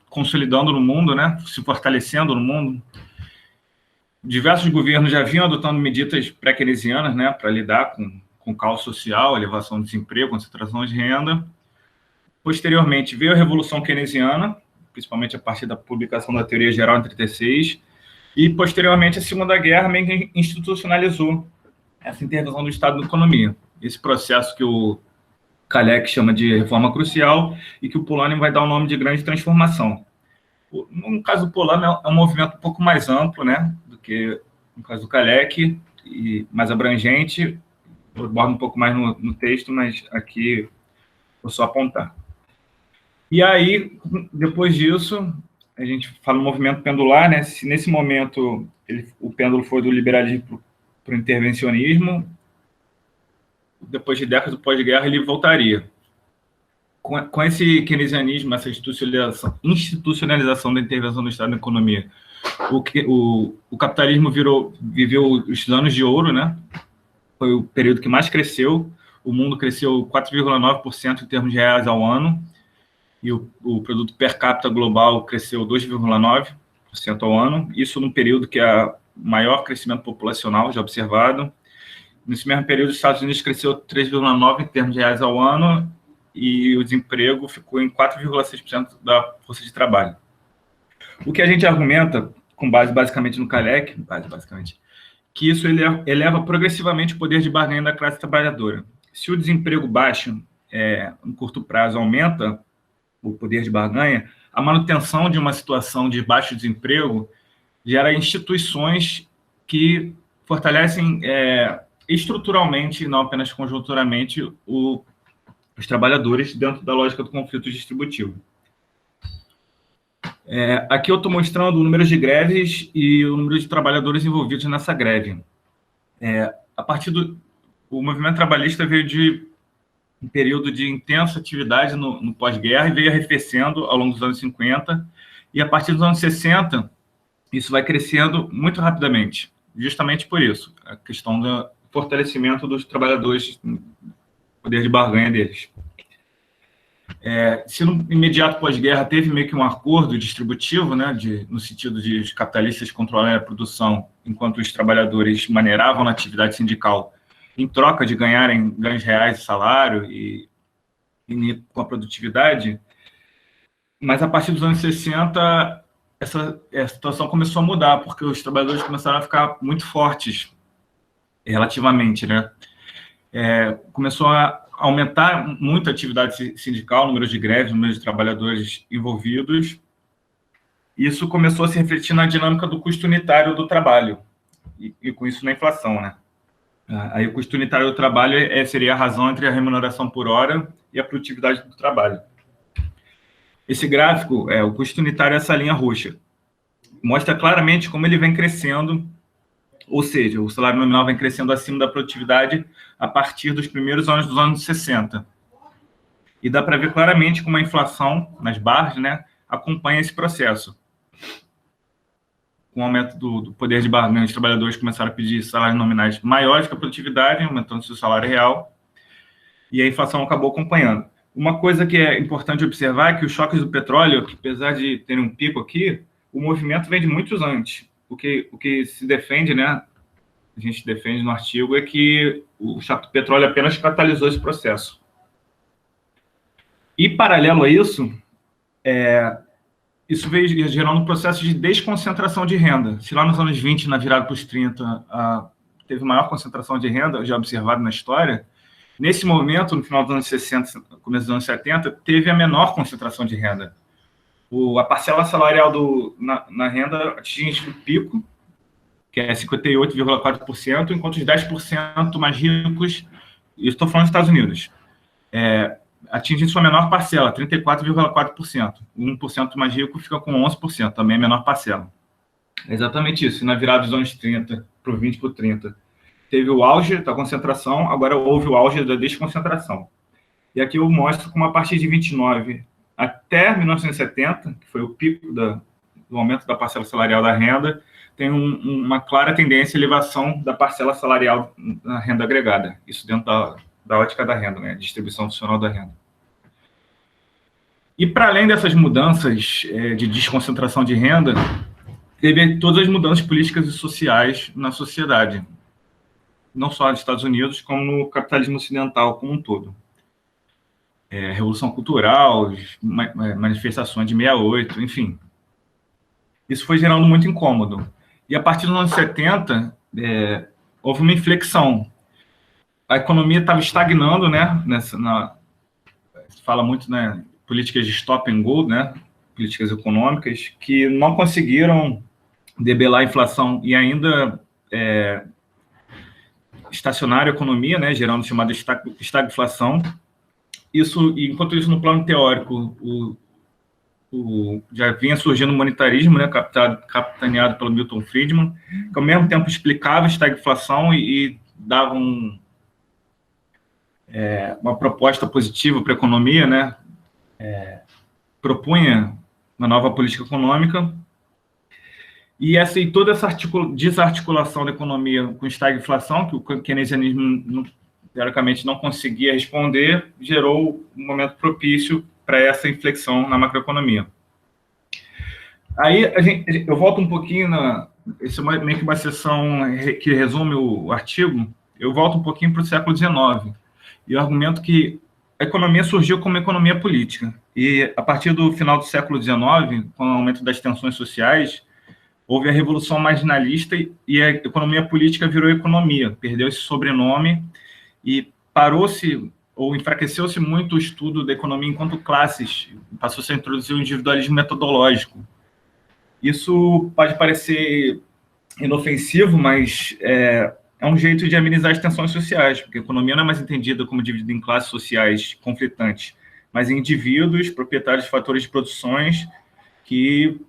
consolidando no mundo, né? Se fortalecendo no mundo. Diversos governos já vinham adotando medidas pré-keynesianas, né, para lidar com o caos social, elevação do desemprego, concentração de renda. Posteriormente, veio a Revolução Keynesiana, principalmente a partir da publicação da Teoria Geral em 36, e, posteriormente, a Segunda Guerra meio que institucionalizou essa intervenção do Estado na economia. Esse processo que o Kalecki chama de reforma crucial e que o Polanyi vai dar o nome de grande transformação. No caso do Polanyi, é um movimento um pouco mais amplo, né, do que no caso do Kalecki, e mais abrangente. Eu abordo um pouco mais no texto, mas aqui vou só apontar. E aí, depois disso, a gente fala no movimento pendular, né? Se nesse momento o pêndulo foi do liberalismo para o intervencionismo, depois de décadas do pós-guerra ele voltaria. Com esse keynesianismo, essa institucionalização da intervenção do Estado na economia, o capitalismo viveu os anos de ouro, né? Foi o período que mais cresceu. O mundo cresceu 4,9% em termos de reais ao ano, e o produto per capita global cresceu 2,9% ao ano, isso num período que é o maior crescimento populacional já observado. Nesse mesmo período, os Estados Unidos cresceu 3,9% em termos de reais ao ano, e o desemprego ficou em 4,6% da força de trabalho. O que a gente argumenta, com base basicamente no Kalecki, que isso eleva progressivamente o poder de barganha da classe trabalhadora. Se o desemprego baixo, no curto prazo, aumenta o poder de barganha, a manutenção de uma situação de baixo desemprego gera instituições que fortalecem estruturalmente, não apenas conjunturamente, os trabalhadores dentro da lógica do conflito distributivo. Aqui eu estou mostrando o número de greves e o número de trabalhadores envolvidos nessa greve. O movimento trabalhista veio de um período de intensa atividade no pós-guerra e veio arrefecendo ao longo dos anos 50, e a partir dos anos 60, isso vai crescendo muito rapidamente, justamente por isso, a questão do fortalecimento dos trabalhadores, poder de barganha deles. Se no imediato pós-guerra teve meio que um acordo distributivo, né, no sentido de os capitalistas controlarem a produção, enquanto os trabalhadores maneiravam na atividade sindical, em troca de ganharem ganhos reais de salário e com a produtividade, mas a partir dos anos 60, essa situação começou a mudar, porque os trabalhadores começaram a ficar muito fortes, relativamente, né? Começou a aumentar muito a atividade sindical, o número de greves, o número de trabalhadores envolvidos. Isso começou a se refletir na dinâmica do custo unitário do trabalho, e com isso na inflação, né? Aí o custo unitário do trabalho seria a razão entre a remuneração por hora e a produtividade do trabalho. Esse gráfico, o custo unitário é essa linha roxa. Mostra claramente como ele vem crescendo, ou seja, o salário nominal vem crescendo acima da produtividade a partir dos primeiros anos dos anos 60. E dá para ver claramente como a inflação, nas barras, né, acompanha esse processo. Com o aumento do poder de barganha, os trabalhadores começaram a pedir salários nominais maiores que a produtividade, aumentando seu salário real, e a inflação acabou acompanhando. Uma coisa que é importante observar é que os choques do petróleo, que apesar de terem um pico aqui, o movimento vem de muitos antes. O que se defende, né, a gente defende no artigo, é que o choque do petróleo apenas catalisou esse processo. E, paralelo a isso, isso veio gerando um processo de desconcentração de renda. Se lá nos anos 20, na virada para os 30, teve maior concentração de renda, já observado na história, nesse momento, no final dos anos 60, começo dos anos 70, teve a menor concentração de renda. A parcela salarial na renda atinge o pico, que é 58,4%, enquanto os 10% mais ricos, e estou falando dos Estados Unidos, atingem sua menor parcela, 34,4%. O 1% mais rico fica com 11%, também a menor parcela. É exatamente isso. Na virada dos anos 30 para o 20 para o 30, teve o auge da concentração, agora houve o auge da desconcentração. E aqui eu mostro como a partir de 29 até 1970, que foi o pico do aumento da parcela salarial da renda, tem uma clara tendência à elevação da parcela salarial na renda agregada. Isso dentro da ótica da renda, né? Distribuição funcional da renda. E para além dessas mudanças de desconcentração de renda, teve todas as mudanças políticas e sociais na sociedade, não só nos Estados Unidos, como no capitalismo ocidental como um todo. Revolução Cultural, manifestações de 68, enfim. Isso foi gerando muito incômodo. E a partir dos anos 70, houve uma inflexão. A economia estava estagnando, né? Se fala muito, né, políticas de stop and go, né? Políticas econômicas, que não conseguiram debelar a inflação e ainda estacionar a economia, né? Gerando a chamada estagflação. Enquanto isso, no plano teórico, já vinha surgindo o monetarismo, né, capitaneado pelo Milton Friedman, que ao mesmo tempo explicava a estagflação e dava uma proposta positiva para a economia, né, propunha uma nova política econômica, e toda essa desarticulação da economia com estagflação, que o keynesianismo teoricamente não conseguia responder, gerou um momento propício para essa inflexão na macroeconomia. Aí eu volto um pouquinho esse é meio que uma seção que resume o artigo, eu volto um pouquinho para o século XIX, e eu argumento que a economia surgiu como economia política, e a partir do final do século XIX, com o aumento das tensões sociais, houve a revolução marginalista e a economia política virou economia, perdeu esse sobrenome, e parou-se ou enfraqueceu-se muito o estudo da economia enquanto classes, passou-se a introduzir o individualismo metodológico. Isso pode parecer inofensivo, mas é um jeito de amenizar as tensões sociais, porque a economia não é mais entendida como dividida em classes sociais conflitantes, mas em indivíduos, proprietários de fatores de produções que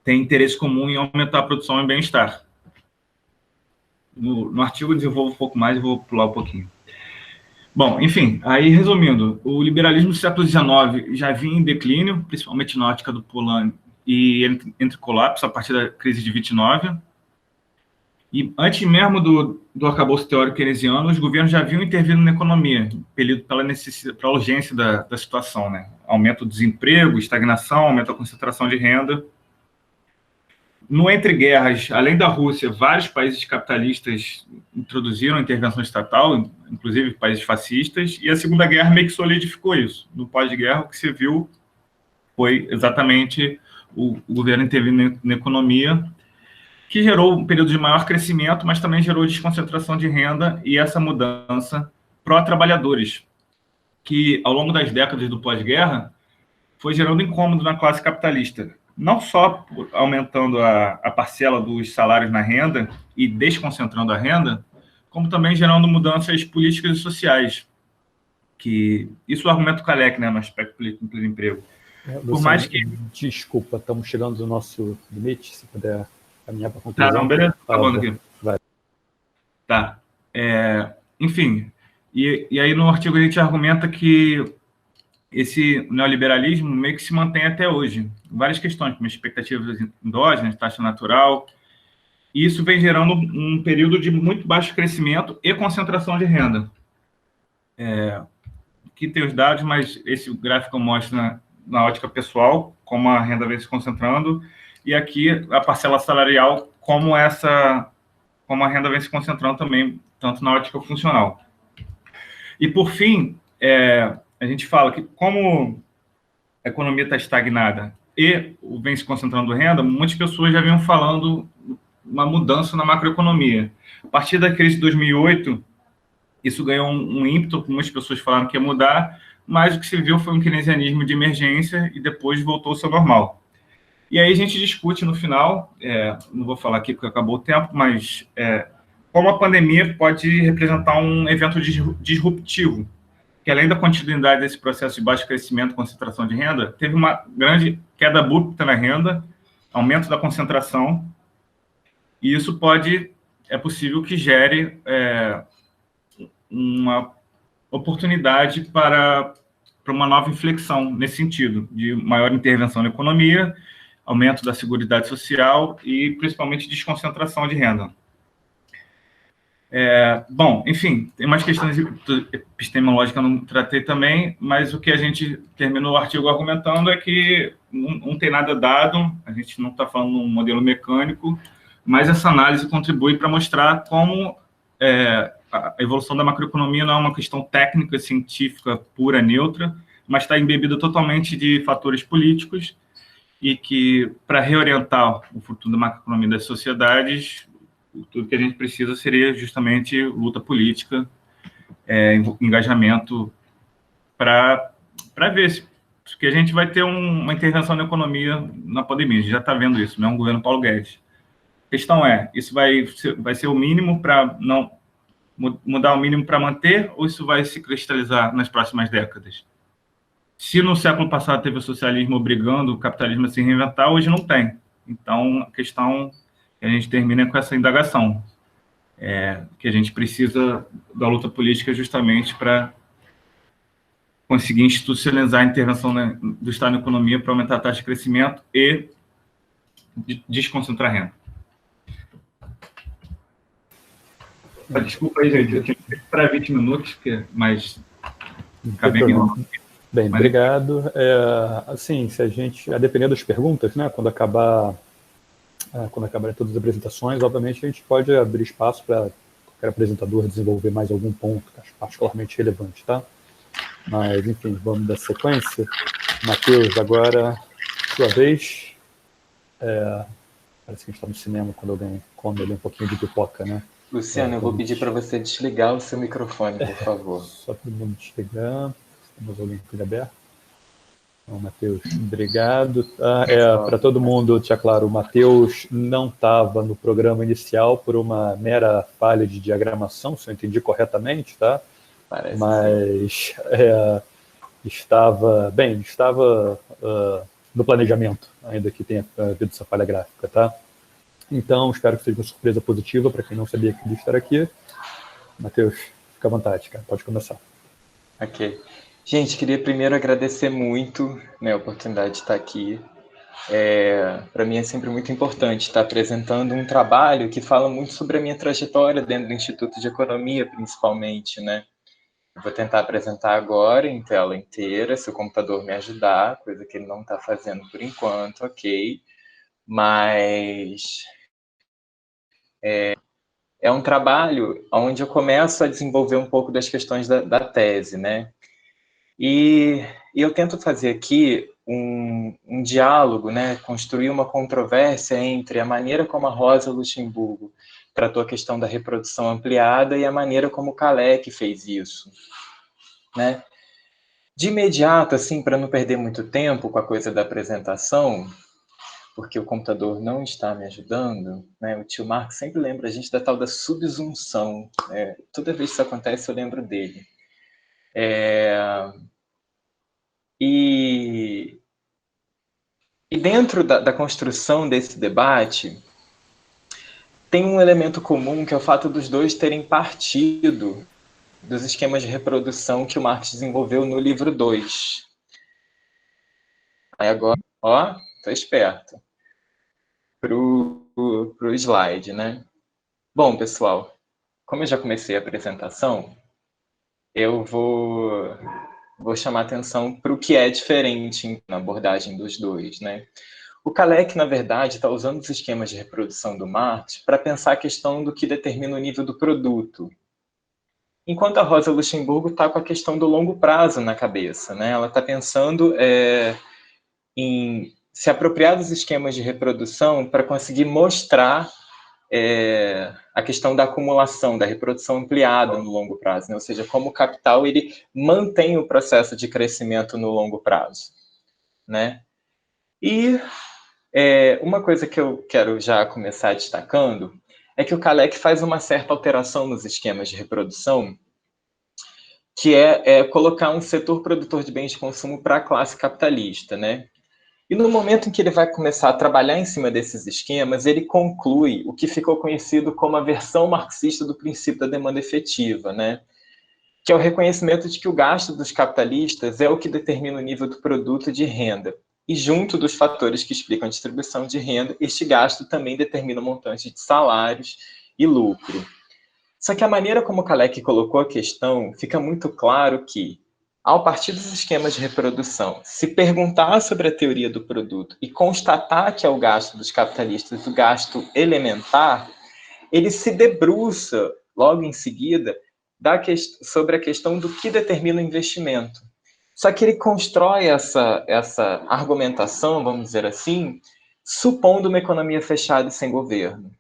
têm interesse comum em aumentar a produção e bem-estar. No artigo eu desenvolvo um pouco mais e vou pular um pouquinho. Bom, enfim, aí resumindo, o liberalismo do século XIX já vinha em declínio, principalmente na ótica do Polanyi, e entre colapso a partir da crise de 29. E antes mesmo do arcabouço teórico keynesiano, os governos já haviam intervindo na economia, impelido pela necessidade, pela urgência da situação, né? Aumento do desemprego, estagnação, aumento da concentração de renda. No entre guerras, além da Rússia, vários países capitalistas introduziram a intervenção estatal, inclusive países fascistas, e a Segunda Guerra meio que solidificou isso. No pós-guerra, o que se viu foi exatamente o governo intervindo na economia, que gerou um período de maior crescimento, mas também gerou desconcentração de renda e essa mudança pró-trabalhadores, que ao longo das décadas do pós-guerra foi gerando incômodo na classe capitalista, não só aumentando a parcela dos salários na renda e desconcentrando a renda, como também gerando mudanças políticas e sociais, que isso é o argumento Kalec, né, no aspecto político do emprego. Por mais que... Desculpa, estamos chegando no nosso limite, se puder caminhar para a conclusão. Tá, não, beleza? Tá bom aqui. Vai. Tá. Enfim, e aí no artigo a gente argumenta que esse neoliberalismo meio que se mantém até hoje. Várias questões, como expectativas endógenas, taxa natural, e isso vem gerando um período de muito baixo crescimento e concentração de renda. Aqui tem os dados, mas esse gráfico mostra na ótica pessoal como a renda vem se concentrando, e aqui a parcela salarial, como a renda vem se concentrando também, tanto na ótica funcional. E, por fim, a gente fala que, como a economia está estagnada e vem se concentrando renda, muitas pessoas já vinham falando uma mudança na macroeconomia. A partir da crise de 2008, isso ganhou um ímpeto, muitas pessoas falaram que ia mudar, mas o que se viu foi um keynesianismo de emergência e depois voltou ao seu normal. E aí a gente discute no final, não vou falar aqui porque acabou o tempo, mas como a pandemia pode representar um evento disruptivo, que além da continuidade desse processo de baixo crescimento e concentração de renda, teve uma grande queda abrupta na renda, aumento da concentração, e isso é possível que gere uma oportunidade para uma nova inflexão nesse sentido, de maior intervenção na economia, aumento da seguridade social e, principalmente, desconcentração de renda. Bom, enfim, tem mais questões epistemológicas que eu não tratei também, mas o que a gente terminou o artigo argumentando é que não tem nada dado, a gente não está falando num modelo mecânico, mas essa análise contribui para mostrar como a evolução da macroeconomia não é uma questão técnica, científica, pura, neutra, mas está embebida totalmente de fatores políticos e que, para reorientar o futuro da macroeconomia das sociedades, tudo que a gente precisa seria justamente luta política, engajamento, para ver que a gente vai ter uma intervenção na economia na pandemia. A gente já está vendo isso, não é um governo Paulo Guedes. A questão isso vai ser o mínimo para não mudar o mínimo para manter, ou isso vai se cristalizar nas próximas décadas? Se no século passado teve o socialismo obrigando o capitalismo a se reinventar, hoje não tem. Então, a questão que a gente termina com essa indagação, que a gente precisa da luta política justamente para conseguir institucionalizar a intervenção do Estado na economia para aumentar a taxa de crescimento e desconcentrar a renda. Desculpa aí, gente, eu tinha feito para 20 minutos, mas acabei me... Bem, obrigado. Assim, a depender das perguntas, né, quando acabarem todas as apresentações, obviamente a gente pode abrir espaço para qualquer apresentador desenvolver mais algum ponto que acho particularmente relevante, tá? Mas, enfim, vamos dar sequência. Matheus, agora, sua vez. Parece que a gente está no cinema quando alguém come ali um pouquinho de pipoca, né? Luciano, eu vou pedir para você desligar o seu microfone, por favor. Só para o mundo desligar. Temos alguém com ele aberto? Então, Matheus, obrigado. Para todo mundo, te aclaro, o Matheus não estava no programa inicial por uma mera falha de diagramação, se eu entendi corretamente, tá? Parece. Mas estava no planejamento, ainda que tenha havido essa falha gráfica, tá? Então, espero que seja uma surpresa positiva para quem não sabia que ia estar aqui. Matheus, fica à vontade, cara. Pode começar. Ok. Gente, queria primeiro agradecer muito, né, a oportunidade de estar aqui. Para mim é sempre muito importante estar apresentando um trabalho que fala muito sobre a minha trajetória dentro do Instituto de Economia, principalmente, né? Vou tentar apresentar agora em tela inteira, se o computador me ajudar, coisa que ele não está fazendo por enquanto, ok. Mas é um trabalho onde eu começo a desenvolver um pouco das questões da tese, né? E eu tento fazer aqui um diálogo, né? Construir uma controvérsia entre a maneira como a Rosa Luxemburgo tratou a questão da reprodução ampliada e a maneira como o Kalecki fez isso, né? De imediato, assim, para não perder muito tempo com a coisa da apresentação, porque o computador não está me ajudando, né? O tio Marco sempre lembra a gente da tal da subsunção. Toda vez que isso acontece, eu lembro dele. E dentro da construção desse debate, tem um elemento comum, que é o fato dos dois terem partido dos esquemas de reprodução que o Marx desenvolveu no livro 2. Aí agora, ó, tô esperto. Pro slide, né? Bom, pessoal, como eu já comecei a apresentação, eu vou chamar atenção para o que é diferente na abordagem dos dois, né? O Kalecki, na verdade, está usando os esquemas de reprodução do Marx para pensar a questão do que determina o nível do produto, enquanto a Rosa Luxemburgo está com a questão do longo prazo na cabeça, né? Ela está pensando em se apropriar dos esquemas de reprodução para conseguir mostrar a questão da acumulação, da reprodução ampliada no longo prazo, né? Ou seja, como o capital ele mantém o processo de crescimento no longo prazo, né? E uma coisa que eu quero já começar destacando é que o Kalecki faz uma certa alteração nos esquemas de reprodução, que é colocar um setor produtor de bens de consumo para a classe capitalista, né? E no momento em que ele vai começar a trabalhar em cima desses esquemas, ele conclui o que ficou conhecido como a versão marxista do princípio da demanda efetiva, né? Que é o reconhecimento de que o gasto dos capitalistas é o que determina o nível do produto de renda. E junto dos fatores que explicam a distribuição de renda, este gasto também determina o montante de salários e lucro. Só que a maneira como o Kalecki colocou a questão, fica muito claro que, ao partir dos esquemas de reprodução, se perguntar sobre a teoria do produto e constatar que é o gasto dos capitalistas o gasto elementar, ele se debruça, logo em seguida, sobre a questão do que determina o investimento. Só que ele constrói essa argumentação, vamos dizer assim, supondo uma economia fechada e sem governo.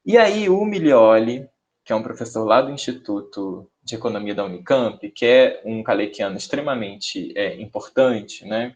E aí o Miglioli, que é um professor lá do Instituto de Economia da Unicamp, que é um kaleckiano extremamente importante, né?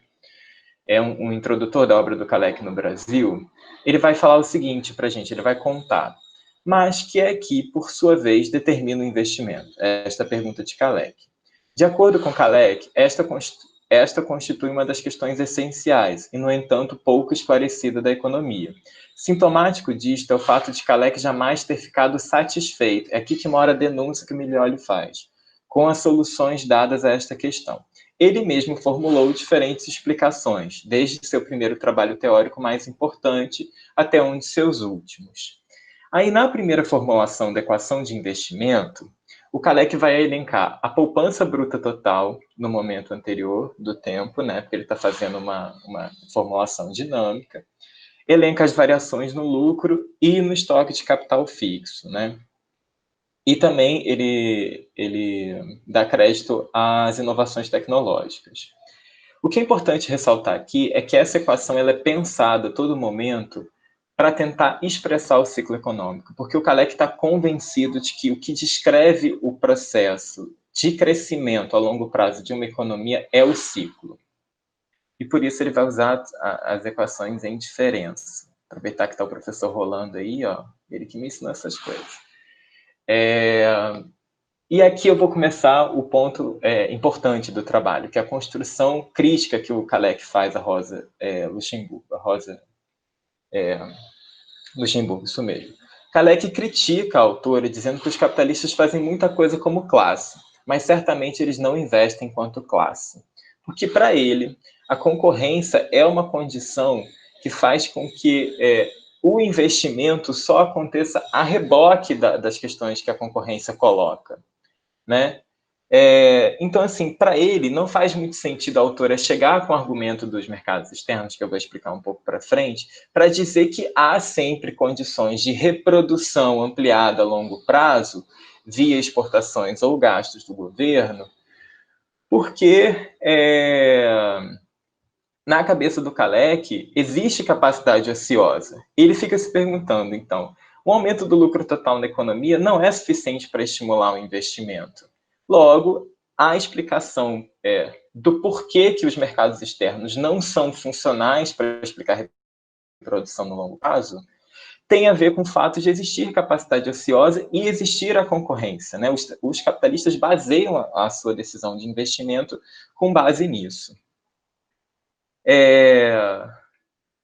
É um introdutor da obra do Kalecki no Brasil, ele vai falar o seguinte para a gente, ele vai contar, mas que é que, por sua vez, determina o investimento? Esta pergunta de Kalecki. De acordo com Kalecki, esta constitui uma das questões essenciais e, no entanto, pouco esclarecida da economia. Sintomático disto é o fato de Kalecki jamais ter ficado satisfeito, é aqui que mora a denúncia que o Miglioli faz, com as soluções dadas a esta questão. Ele mesmo formulou diferentes explicações, desde seu primeiro trabalho teórico mais importante até um de seus últimos. Aí, na primeira formulação da equação de investimento, o Kalecki vai elencar a poupança bruta total no momento anterior do tempo, né, porque ele está fazendo uma formulação dinâmica, elenca as variações no lucro e no estoque de capital fixo, né? E também ele dá crédito às inovações tecnológicas. O que é importante ressaltar aqui é que essa equação ela é pensada a todo momento para tentar expressar o ciclo econômico, porque o Kalecki está convencido de que o que descreve o processo de crescimento a longo prazo de uma economia é o ciclo. E por isso ele vai usar as equações em diferença. Aproveitar que está o professor Rolando aí, ó, ele que me ensinou essas coisas. E aqui eu vou começar o ponto importante do trabalho, que é a construção crítica que o Kalecki faz a Rosa Luxemburgo. Luxemburgo, isso mesmo. Kalecki critica a autora, dizendo que os capitalistas fazem muita coisa como classe, mas certamente eles não investem enquanto classe. Porque, para ele, a concorrência é uma condição que faz com que o investimento só aconteça a reboque das questões que a concorrência coloca, né? Então, assim, para ele, não faz muito sentido a autora chegar com o argumento dos mercados externos, que eu vou explicar um pouco para frente, para dizer que há sempre condições de reprodução ampliada a longo prazo, via exportações ou gastos do governo, porque na cabeça do Kalecki existe capacidade ociosa. Ele fica se perguntando, então, o aumento do lucro total na economia não é suficiente para estimular o investimento. Logo, a explicação do porquê que os mercados externos não são funcionais para explicar a reprodução no longo prazo tem a ver com o fato de existir capacidade ociosa e existir a concorrência, né? Os capitalistas baseiam a sua decisão de investimento com base nisso.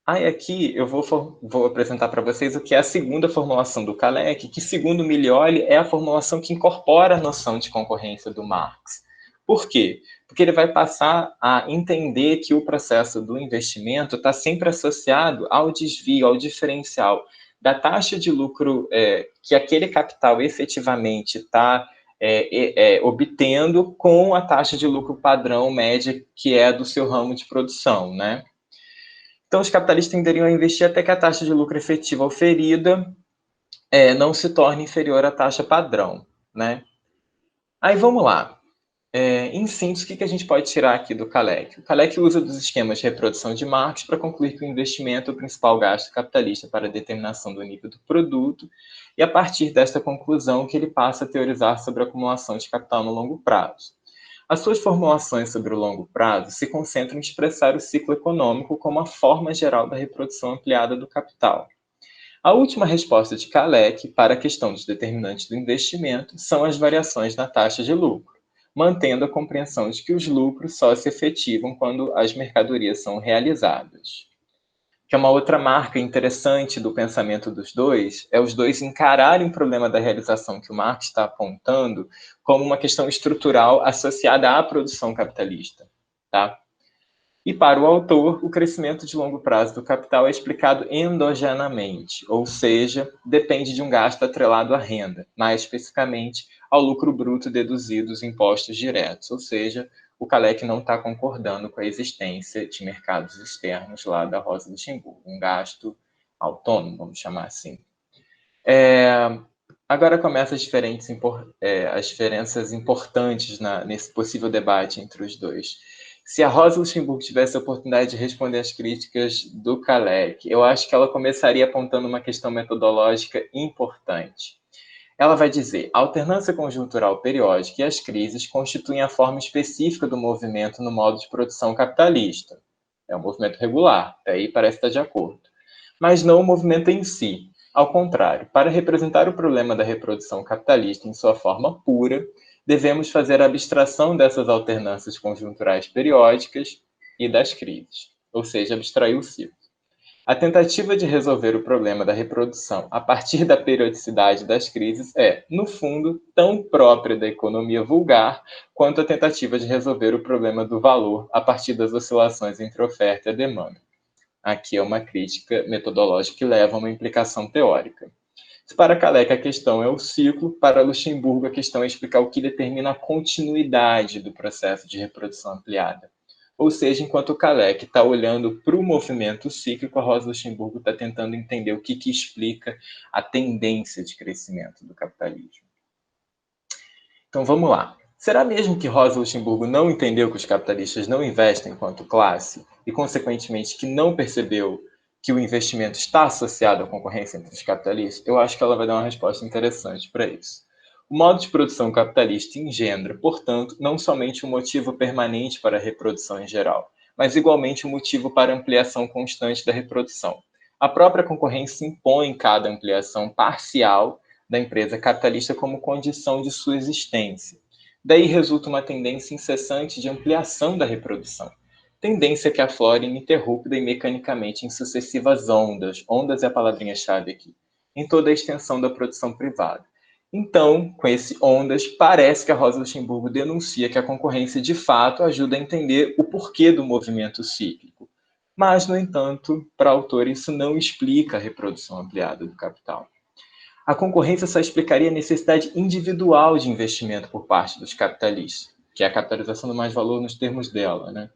Aí aqui eu vou apresentar para vocês o que é a segunda formulação do Kalecki, que, segundo Miglioli, é a formulação que incorpora a noção de concorrência do Marx. Por quê? Porque ele vai passar a entender que o processo do investimento está sempre associado ao desvio, ao diferencial da taxa de lucro que aquele capital efetivamente está obtendo com a taxa de lucro padrão média que é do seu ramo de produção, né? Então, os capitalistas tenderiam a investir até que a taxa de lucro efetiva oferida não se torne inferior à taxa padrão, né? Aí, vamos lá. Em síntese, o que a gente pode tirar aqui do Kalecki? O Kalecki usa dos esquemas de reprodução de Marx para concluir que o investimento é o principal gasto capitalista para a determinação do nível do produto, e a partir desta conclusão que ele passa a teorizar sobre a acumulação de capital no longo prazo. As suas formulações sobre o longo prazo se concentram em expressar o ciclo econômico como a forma geral da reprodução ampliada do capital. A última resposta de Kalecki para a questão dos determinantes do investimento são as variações na taxa de lucro, mantendo a compreensão de que os lucros só se efetivam quando as mercadorias são realizadas. Que é uma outra marca interessante do pensamento dos dois, é os dois encararem o problema da realização que o Marx está apontando como uma questão estrutural associada à produção capitalista, tá? E para o autor, o crescimento de longo prazo do capital é explicado endogenamente, ou seja, depende de um gasto atrelado à renda, mais especificamente ao lucro bruto deduzido dos impostos diretos, ou seja, o Kalecki não está concordando com a existência de mercados externos lá da Rosa Luxemburgo, um gasto autônomo, vamos chamar assim. Agora começam as diferenças importantes nesse possível debate entre os dois. Se a Rosa Luxemburgo tivesse a oportunidade de responder às críticas do Kalecki, eu acho que ela começaria apontando uma questão metodológica importante. Ela vai dizer, a alternância conjuntural periódica e as crises constituem a forma específica do movimento no modo de produção capitalista. É um movimento regular, aí parece estar de acordo. Mas não o movimento em si. Ao contrário, para representar o problema da reprodução capitalista em sua forma pura, devemos fazer a abstração dessas alternâncias conjunturais periódicas e das crises, ou seja, abstrair o ciclo. A tentativa de resolver o problema da reprodução a partir da periodicidade das crises é, no fundo, tão própria da economia vulgar quanto a tentativa de resolver o problema do valor a partir das oscilações entre oferta e demanda. Aqui é uma crítica metodológica que leva a uma implicação teórica. Se para Kalecki a questão é o ciclo, para Luxemburgo a questão é explicar o que determina a continuidade do processo de reprodução ampliada. Ou seja, enquanto o Kalecki está olhando para o movimento cíclico, a Rosa Luxemburgo está tentando entender o que explica a tendência de crescimento do capitalismo. Então, vamos lá. Será mesmo que Rosa Luxemburgo não entendeu que os capitalistas não investem enquanto classe e, consequentemente, que não percebeu que o investimento está associado à concorrência entre os capitalistas? Eu acho que ela vai dar uma resposta interessante para isso. O modo de produção capitalista engendra, portanto, não somente um motivo permanente para a reprodução em geral, mas igualmente um motivo para a ampliação constante da reprodução. A própria concorrência impõe cada ampliação parcial da empresa capitalista como condição de sua existência. Daí resulta uma tendência incessante de ampliação da reprodução. Tendência que aflora ininterrupta e mecanicamente em sucessivas ondas. Ondas é a palavrinha-chave aqui. Em toda a extensão da produção privada. Então, com esse ondas, parece que a Rosa Luxemburgo denuncia que a concorrência, de fato, ajuda a entender o porquê do movimento cíclico. Mas, no entanto, para a autora, isso não explica a reprodução ampliada do capital. A concorrência só explicaria a necessidade individual de investimento por parte dos capitalistas, que é a capitalização do mais-valor nos termos dela, né?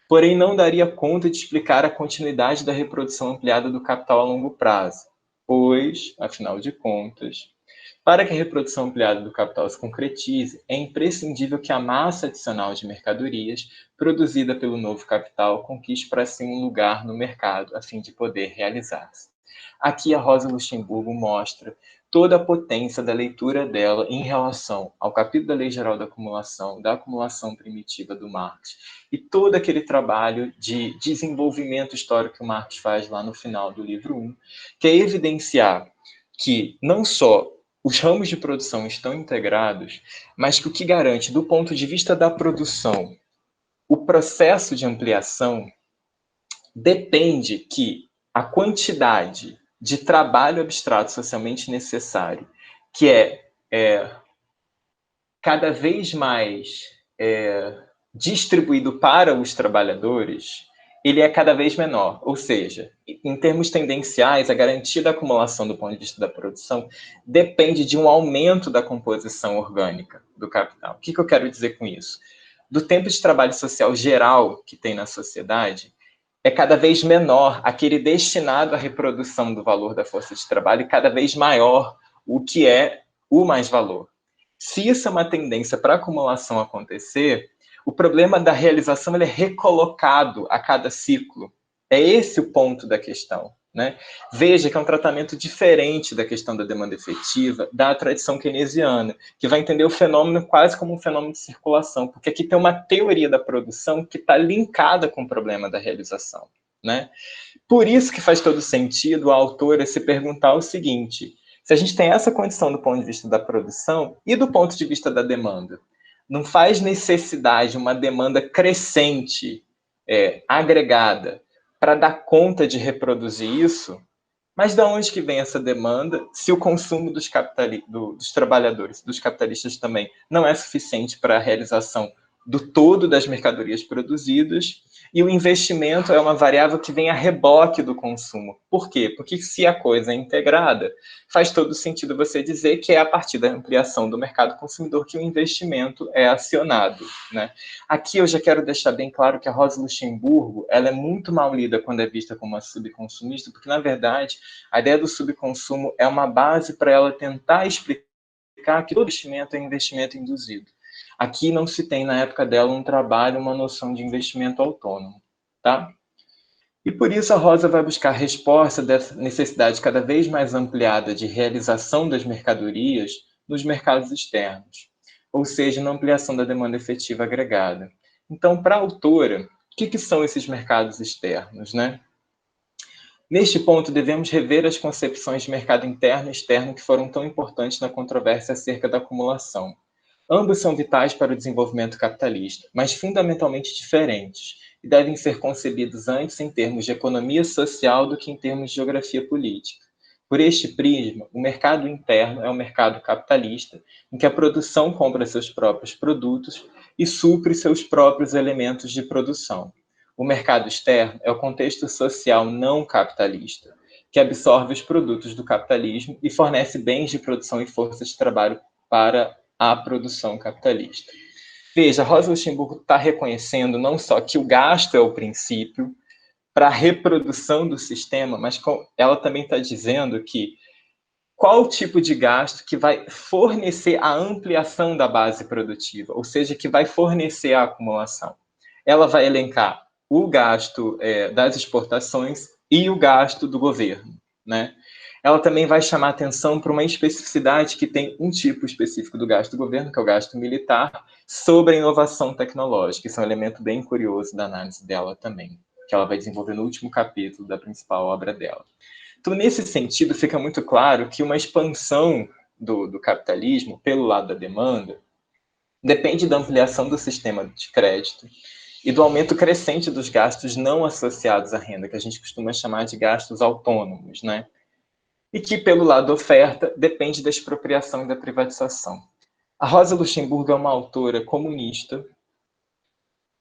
Porém, não daria conta de explicar a continuidade da reprodução ampliada do capital a longo prazo, pois, afinal de contas, para que a reprodução ampliada do capital se concretize, é imprescindível que a massa adicional de mercadorias produzida pelo novo capital conquiste para si um lugar no mercado, a fim de poder realizar-se. Aqui a Rosa Luxemburgo mostra toda a potência da leitura dela em relação ao capítulo da Lei Geral da acumulação primitiva do Marx, e todo aquele trabalho de desenvolvimento histórico que o Marx faz lá no final do livro 1, que é evidenciar que não só os ramos de produção estão integrados, mas que o que garante, do ponto de vista da produção, o processo de ampliação depende que a quantidade de trabalho abstrato socialmente necessário, que é cada vez mais distribuído para os trabalhadores, ele é cada vez menor. Ou seja, em termos tendenciais, a garantia da acumulação do ponto de vista da produção depende de um aumento da composição orgânica do capital. O que eu quero dizer com isso? Do tempo de trabalho social geral que tem na sociedade, é cada vez menor aquele destinado à reprodução do valor da força de trabalho e cada vez maior o que é o mais-valor. Se isso é uma tendência para a acumulação acontecer, o problema da realização ele é recolocado a cada ciclo. É esse o ponto da questão, né? Veja que é um tratamento diferente da questão da demanda efetiva da tradição keynesiana, que vai entender o fenômeno quase como um fenômeno de circulação, porque aqui tem uma teoria da produção que está linkada com o problema da realização, né? Por isso que faz todo sentido a autora se perguntar o seguinte: se a gente tem essa condição do ponto de vista da produção e do ponto de vista da demanda, não faz necessidade uma demanda crescente, agregada, para dar conta de reproduzir isso? Mas de onde que vem essa demanda se o consumo dos trabalhadores, dos capitalistas também, não é suficiente para a realização do todo das mercadorias produzidas, e o investimento é uma variável que vem a reboque do consumo. Por quê? Porque se a coisa é integrada, faz todo sentido você dizer que é a partir da ampliação do mercado consumidor que o investimento é acionado, né? Aqui eu já quero deixar bem claro que a Rosa Luxemburgo ela é muito mal lida quando é vista como uma subconsumista, porque, na verdade, a ideia do subconsumo é uma base para ela tentar explicar que todo investimento é investimento induzido. Aqui não se tem, na época dela, um trabalho, uma noção de investimento autônomo, tá? E por isso a Rosa vai buscar resposta dessa necessidade cada vez mais ampliada de realização das mercadorias nos mercados externos, ou seja, na ampliação da demanda efetiva agregada. Então, para a autora, o que são esses mercados externos, né? Neste ponto, devemos rever as concepções de mercado interno e externo que foram tão importantes na controvérsia acerca da acumulação. Ambos são vitais para o desenvolvimento capitalista, mas fundamentalmente diferentes, e devem ser concebidos antes em termos de economia social do que em termos de geografia política. Por este prisma, o mercado interno é o mercado capitalista, em que a produção compra seus próprios produtos e supre seus próprios elementos de produção. O mercado externo é o contexto social não capitalista, que absorve os produtos do capitalismo e fornece bens de produção e forças de trabalho para a produção capitalista. Veja, Rosa Luxemburgo está reconhecendo não só que o gasto é o princípio para a reprodução do sistema, mas ela também está dizendo que qual o tipo de gasto que vai fornecer a ampliação da base produtiva, ou seja, que vai fornecer a acumulação. Ela vai elencar o gasto das exportações e o gasto do governo, né? Ela também vai chamar atenção para uma especificidade que tem um tipo específico do gasto do governo, que é o gasto militar, sobre a inovação tecnológica. Isso é um elemento bem curioso da análise dela também, que ela vai desenvolver no último capítulo da principal obra dela. Então, nesse sentido, fica muito claro que uma expansão do capitalismo pelo lado da demanda depende da ampliação do sistema de crédito e do aumento crescente dos gastos não associados à renda, que a gente costuma chamar de gastos autônomos, né? E que, pelo lado da oferta, depende da expropriação e da privatização. A Rosa Luxemburgo é uma autora comunista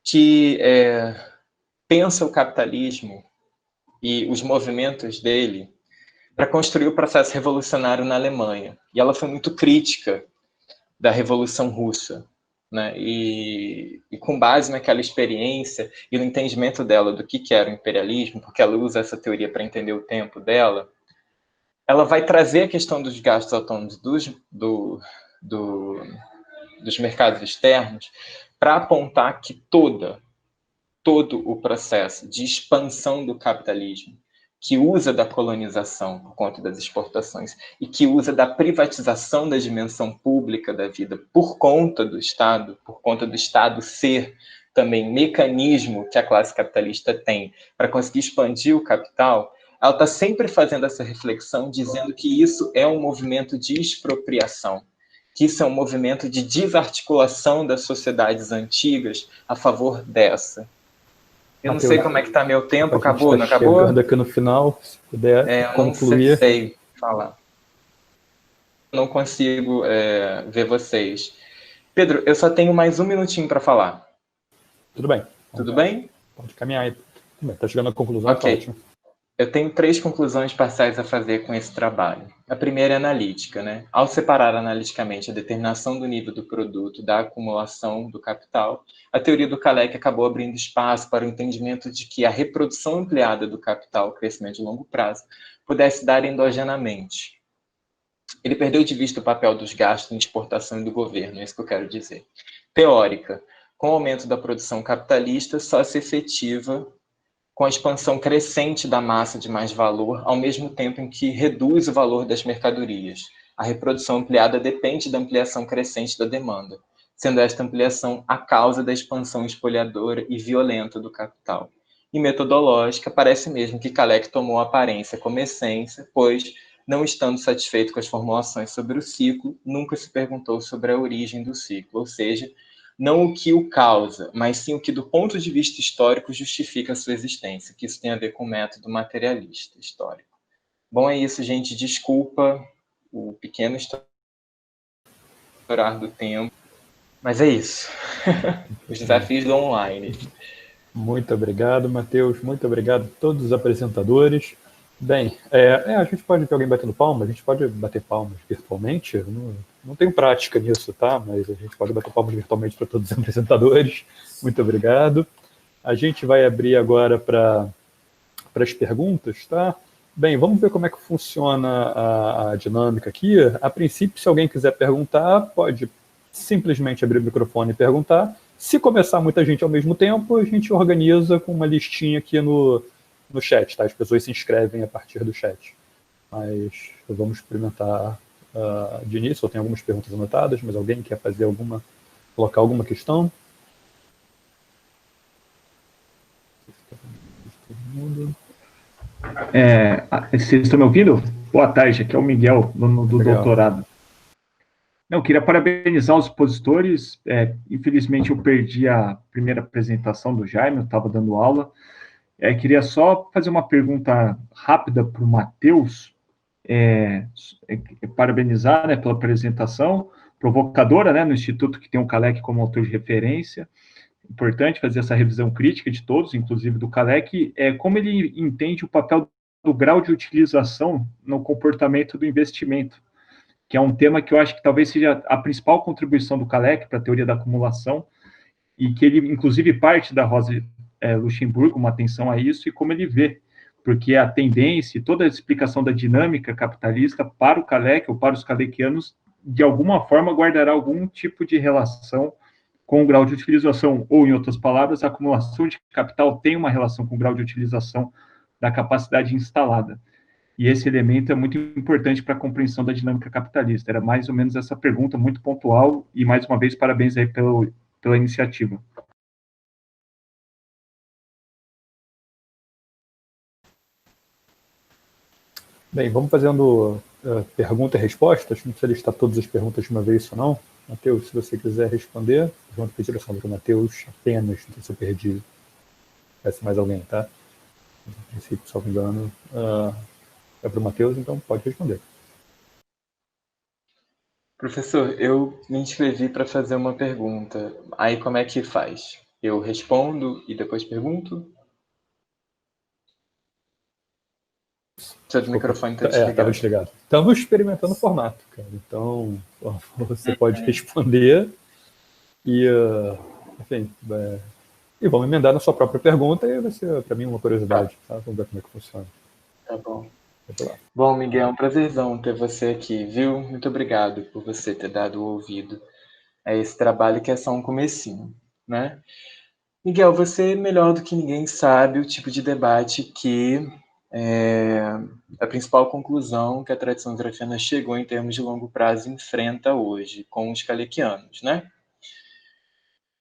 que pensa o capitalismo e os movimentos dele para construir o processo revolucionário na Alemanha. E ela foi muito crítica da Revolução Russa, né? E com base naquela experiência e no entendimento dela do que era o imperialismo, porque ela usa essa teoria para entender o tempo dela, ela vai trazer a questão dos gastos autônomos dos mercados externos para apontar que todo o processo de expansão do capitalismo, que usa da colonização por conta das exportações e que usa da privatização da dimensão pública da vida por conta do Estado ser também mecanismo que a classe capitalista tem para conseguir expandir o capital, ela está sempre fazendo essa reflexão, dizendo que isso é um movimento de expropriação, que isso é um movimento de desarticulação das sociedades antigas a favor dessa. Eu não sei como é que está meu tempo, acabou, não acabou? Chegando aqui no final, se puder concluir. Não sei falar. Não consigo ver vocês. Pedro, eu só tenho mais 1 minutinho para falar. Tudo bem. Tudo bem? Pode caminhar aí. Está chegando à conclusão, Ok. tá ótimo. Eu tenho 3 conclusões parciais a fazer com esse trabalho. A primeira é analítica, né? Ao separar analiticamente a determinação do nível do produto da acumulação do capital, a teoria do Kalecki acabou abrindo espaço para o entendimento de que a reprodução ampliada do capital, crescimento de longo prazo, pudesse dar endogenamente. Ele perdeu de vista o papel dos gastos em exportação e do governo, é isso que eu quero dizer. Teórica, com o aumento da produção capitalista, só se efetiva com a expansão crescente da massa de mais valor, ao mesmo tempo em que reduz o valor das mercadorias. A reprodução ampliada depende da ampliação crescente da demanda, sendo esta ampliação a causa da expansão espoliadora e violenta do capital. E metodológica, parece mesmo que Kalecki tomou a aparência como essência, pois, não estando satisfeito com as formulações sobre o ciclo, nunca se perguntou sobre a origem do ciclo, ou seja, não o que o causa, mas sim o que, do ponto de vista histórico, justifica a sua existência, que isso tem a ver com o método materialista histórico. Bom, é isso, gente. Desculpa o pequeno estourar do tempo, mas é isso. Os desafios do online. Muito obrigado, Matheus. Muito obrigado a todos os apresentadores. Bem, a gente pode ter alguém batendo palmas, a gente pode bater palmas virtualmente. Não tenho prática nisso, tá? Mas a gente pode bater palmas virtualmente para todos os apresentadores. Muito obrigado. A gente vai abrir agora para as perguntas, tá? Bem, vamos ver como é que funciona a dinâmica aqui. A princípio, se alguém quiser perguntar, pode simplesmente abrir o microfone e perguntar. Se começar muita gente ao mesmo tempo, a gente organiza com uma listinha aqui no chat, tá? As pessoas se inscrevem a partir do chat. Mas vamos experimentar de início. Eu tenho algumas perguntas anotadas, mas alguém quer fazer colocar alguma questão? Vocês estão me ouvindo? Boa tarde, aqui é o Miguel, dono do doutorado. Eu queria parabenizar os expositores. Infelizmente, eu perdi a primeira apresentação do Jaime, eu estava dando aula. Queria só fazer uma pergunta rápida para o Matheus. Parabenizar, né, pela apresentação provocadora, né, no Instituto que tem o Kalecki como autor de referência. Importante fazer essa revisão crítica de todos, inclusive do Kalecki. Como ele entende o papel do grau de utilização no comportamento do investimento, que é um tema que eu acho que talvez seja a principal contribuição do Kalecki para a teoria da acumulação, e que ele, inclusive, parte da Rosa Luxemburgo, uma atenção a isso, e como ele vê, porque a tendência, toda a explicação da dinâmica capitalista para o Kalecki, ou para os kaleckianos, de alguma forma guardará algum tipo de relação com o grau de utilização, ou, em outras palavras, a acumulação de capital tem uma relação com o grau de utilização da capacidade instalada. E esse elemento é muito importante para a compreensão da dinâmica capitalista. Era mais ou menos essa pergunta, muito pontual, e, mais uma vez, parabéns aí pela iniciativa. Bem, vamos fazendo pergunta e respostas. Não precisa listar todas as perguntas de uma vez, ou não. Matheus, se você quiser responder, vamos pedir direção para o Matheus apenas, não sei se eu perdi. Parece mais alguém, tá? No princípio, se não me engano, é para o Matheus, então pode responder. Professor, eu me inscrevi para fazer uma pergunta. Aí como é que faz? Eu respondo e depois pergunto? Seu microfone está Estava desligado. desligado. Estamos experimentando o formato, cara. Então, você pode responder e, enfim, e vamos emendar na sua própria pergunta e vai ser, para mim, uma curiosidade. Tá? Vamos ver como é que funciona. Tá bom. Vamos lá. Bom, Miguel, é um prazerzão ter você aqui, viu? Muito obrigado por você ter dado o ouvido a esse trabalho que é só um comecinho, né? Miguel, você melhor do que ninguém sabe o tipo de debate que a principal conclusão que a tradição zarafiana chegou em termos de longo prazo enfrenta hoje com os kalekianos, né?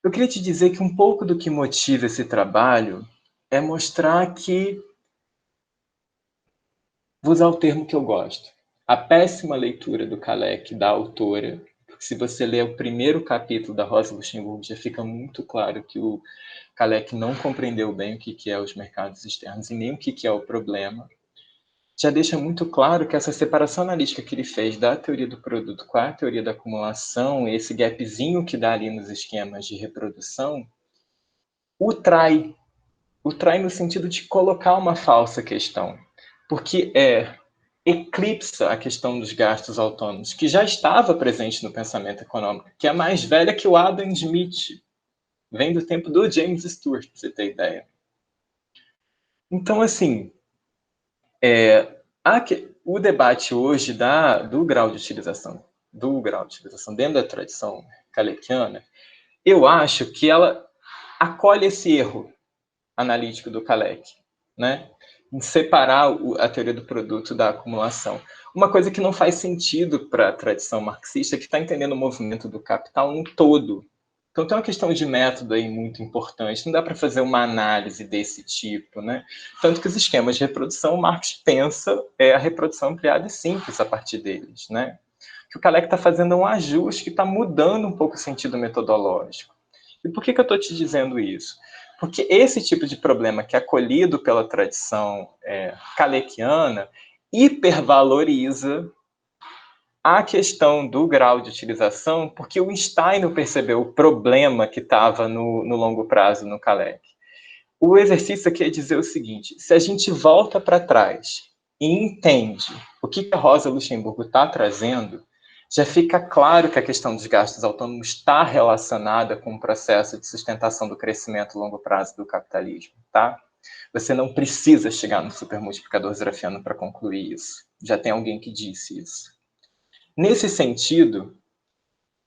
Eu queria te dizer que um pouco do que motiva esse trabalho é mostrar que, vou usar o termo que eu gosto, a péssima leitura do Kalec, da autora, porque se você ler o primeiro capítulo da Rosa Luxemburgo, já fica muito claro que o Kalec não compreendeu bem o que é os mercados externos e nem o que é o problema. Já deixa muito claro que essa separação analítica que ele fez da teoria do produto com a teoria da acumulação, esse gapzinho que dá ali nos esquemas de reprodução, o trai no sentido de colocar uma falsa questão, porque eclipsa a questão dos gastos autônomos, que já estava presente no pensamento econômico, que é mais velha que o Adam Smith, vem do tempo do James Stewart, para você ter ideia. Então, assim, o debate hoje do grau de utilização dentro da tradição kalekiana, eu acho que ela acolhe esse erro analítico do Kalec, né? Em separar a teoria do produto da acumulação. Uma coisa que não faz sentido para a tradição marxista, que está entendendo o movimento do capital no todo. Então tem uma questão de método aí muito importante, não dá para fazer uma análise desse tipo, né? Tanto que os esquemas de reprodução, Marx pensa a reprodução ampliada e simples a partir deles, né? Que o Kalec está fazendo um ajuste que está mudando um pouco o sentido metodológico. E por que eu estou te dizendo isso? Porque esse tipo de problema que é acolhido pela tradição kalekiana hipervaloriza a questão do grau de utilização, porque o Steiner percebeu o problema que estava no longo prazo no Kalec. O exercício aqui é dizer o seguinte: se a gente volta para trás e entende o que a Rosa Luxemburgo está trazendo, já fica claro que a questão dos gastos autônomos está relacionada com o processo de sustentação do crescimento a longo prazo do capitalismo, tá? Você não precisa chegar no supermultiplicador zarafiano para concluir isso. Já tem alguém que disse isso. Nesse sentido,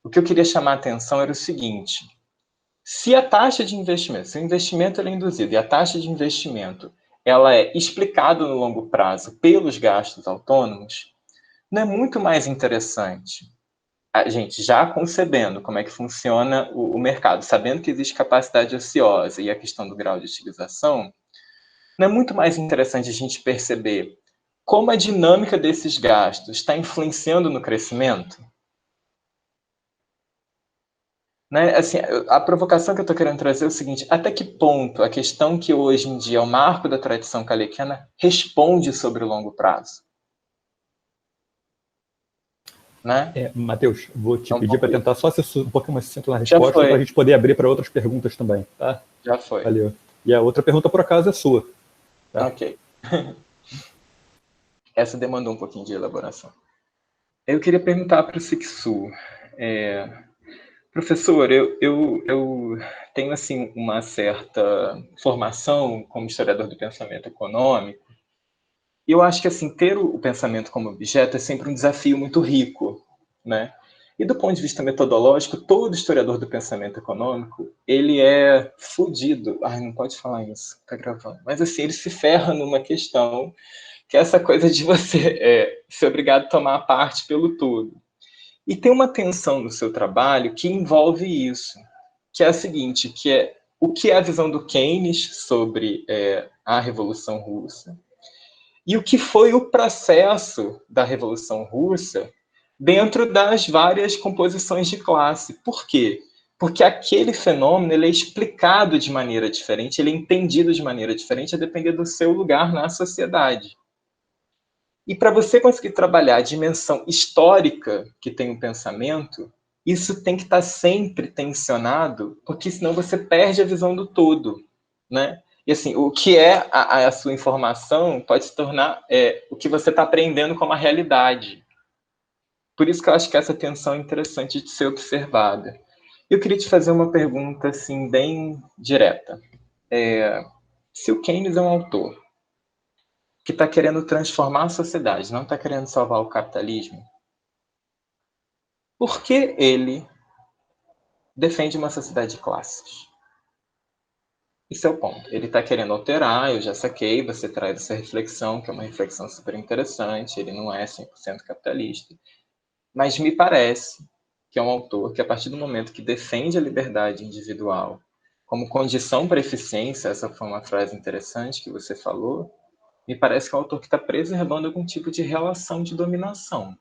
o que eu queria chamar a atenção era o seguinte: se a taxa de investimento, se o investimento é induzido e a taxa de investimento ela é explicada no longo prazo pelos gastos autônomos, não é muito mais interessante a gente já concebendo como é que funciona o mercado, sabendo que existe capacidade ociosa e a questão do grau de utilização, não é muito mais interessante a gente perceber como a dinâmica desses gastos está influenciando no crescimento? Né? Assim, a provocação que eu estou querendo trazer é o seguinte: até que ponto a questão que hoje em dia é o marco da tradição kalekiana responde sobre o longo prazo? Né? Matheus, vou te pedir para tentar só ser um pouquinho mais sucinto na Já resposta, foi. para a gente poder abrir para outras perguntas também, tá? Já foi. Valeu. E a outra pergunta, por acaso, é sua. Tá? Ok. Essa demandou um pouquinho de elaboração. Eu queria perguntar para o Siksu. Professor, eu tenho assim uma certa formação como historiador do pensamento econômico, e eu acho que assim ter o pensamento como objeto é sempre um desafio muito rico, né? E do ponto de vista metodológico, todo historiador do pensamento econômico, ele é fodido. Ai, não pode falar isso, tá gravando. Mas assim, ele se ferra numa questão que é essa coisa de você ser obrigado a tomar parte pelo todo. E tem uma tensão no seu trabalho que envolve isso, que é a seguinte, que é o que é a visão do Keynes sobre a Revolução Russa e o que foi o processo da Revolução Russa dentro das várias composições de classe. Por quê? Porque aquele fenômeno ele é explicado de maneira diferente, ele é entendido de maneira diferente a depender do seu lugar na sociedade. E para você conseguir trabalhar a dimensão histórica que tem o pensamento, isso tem que estar sempre tensionado, porque senão você perde a visão do todo, né? E assim, o que é a sua informação pode se tornar o que você está aprendendo como a realidade. Por isso que eu acho que essa tensão é interessante de ser observada. Eu queria te fazer uma pergunta assim, bem direta. Se o Keynes é um autor que está querendo transformar a sociedade, não está querendo salvar o capitalismo, por que ele defende uma sociedade de classes? Esse é o ponto. Ele está querendo alterar, eu já saquei, você traz essa reflexão, que é uma reflexão super interessante, ele não é 100% capitalista. Mas me parece que é um autor que, a partir do momento que defende a liberdade individual como condição para a eficiência, essa foi uma frase interessante que você falou, me parece que é um autor que está preservando algum tipo de relação de dominação,